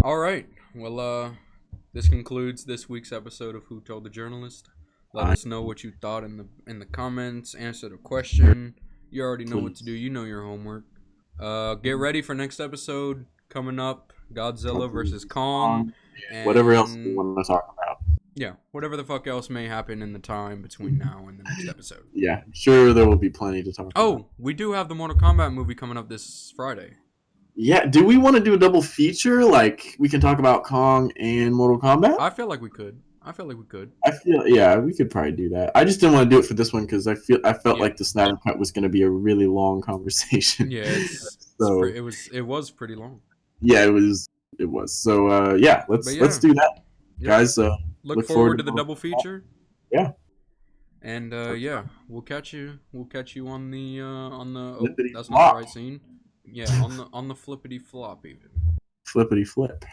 All right. Well, this concludes this week's episode of Who Told the Journalist. Let us know what you thought in the comments. Answer the question. You already know what to do. You know your homework. Get ready for next episode coming up. Godzilla versus Kong. And whatever else you want to talk about. Yeah, whatever the fuck else may happen in the time between now and the next episode. Yeah, sure there will be plenty to talk about. Oh, we do have the Mortal Kombat movie coming up this Friday. Yeah, do we want to do a double feature? Like, we can talk about Kong and Mortal Kombat? I feel like we could. Yeah, we could probably do that. I just didn't want to do it for this one because I felt like the Snyder Cut was going to be a really long conversation. Yeah, it was pretty long. Yeah, it was. So yeah, let's do that, guys. Look forward to the double feature. Yeah. And yeah, we'll catch you on the oh, Flippity that's flop. not the right scene. Yeah, on the flippity flop even. Flippity flip.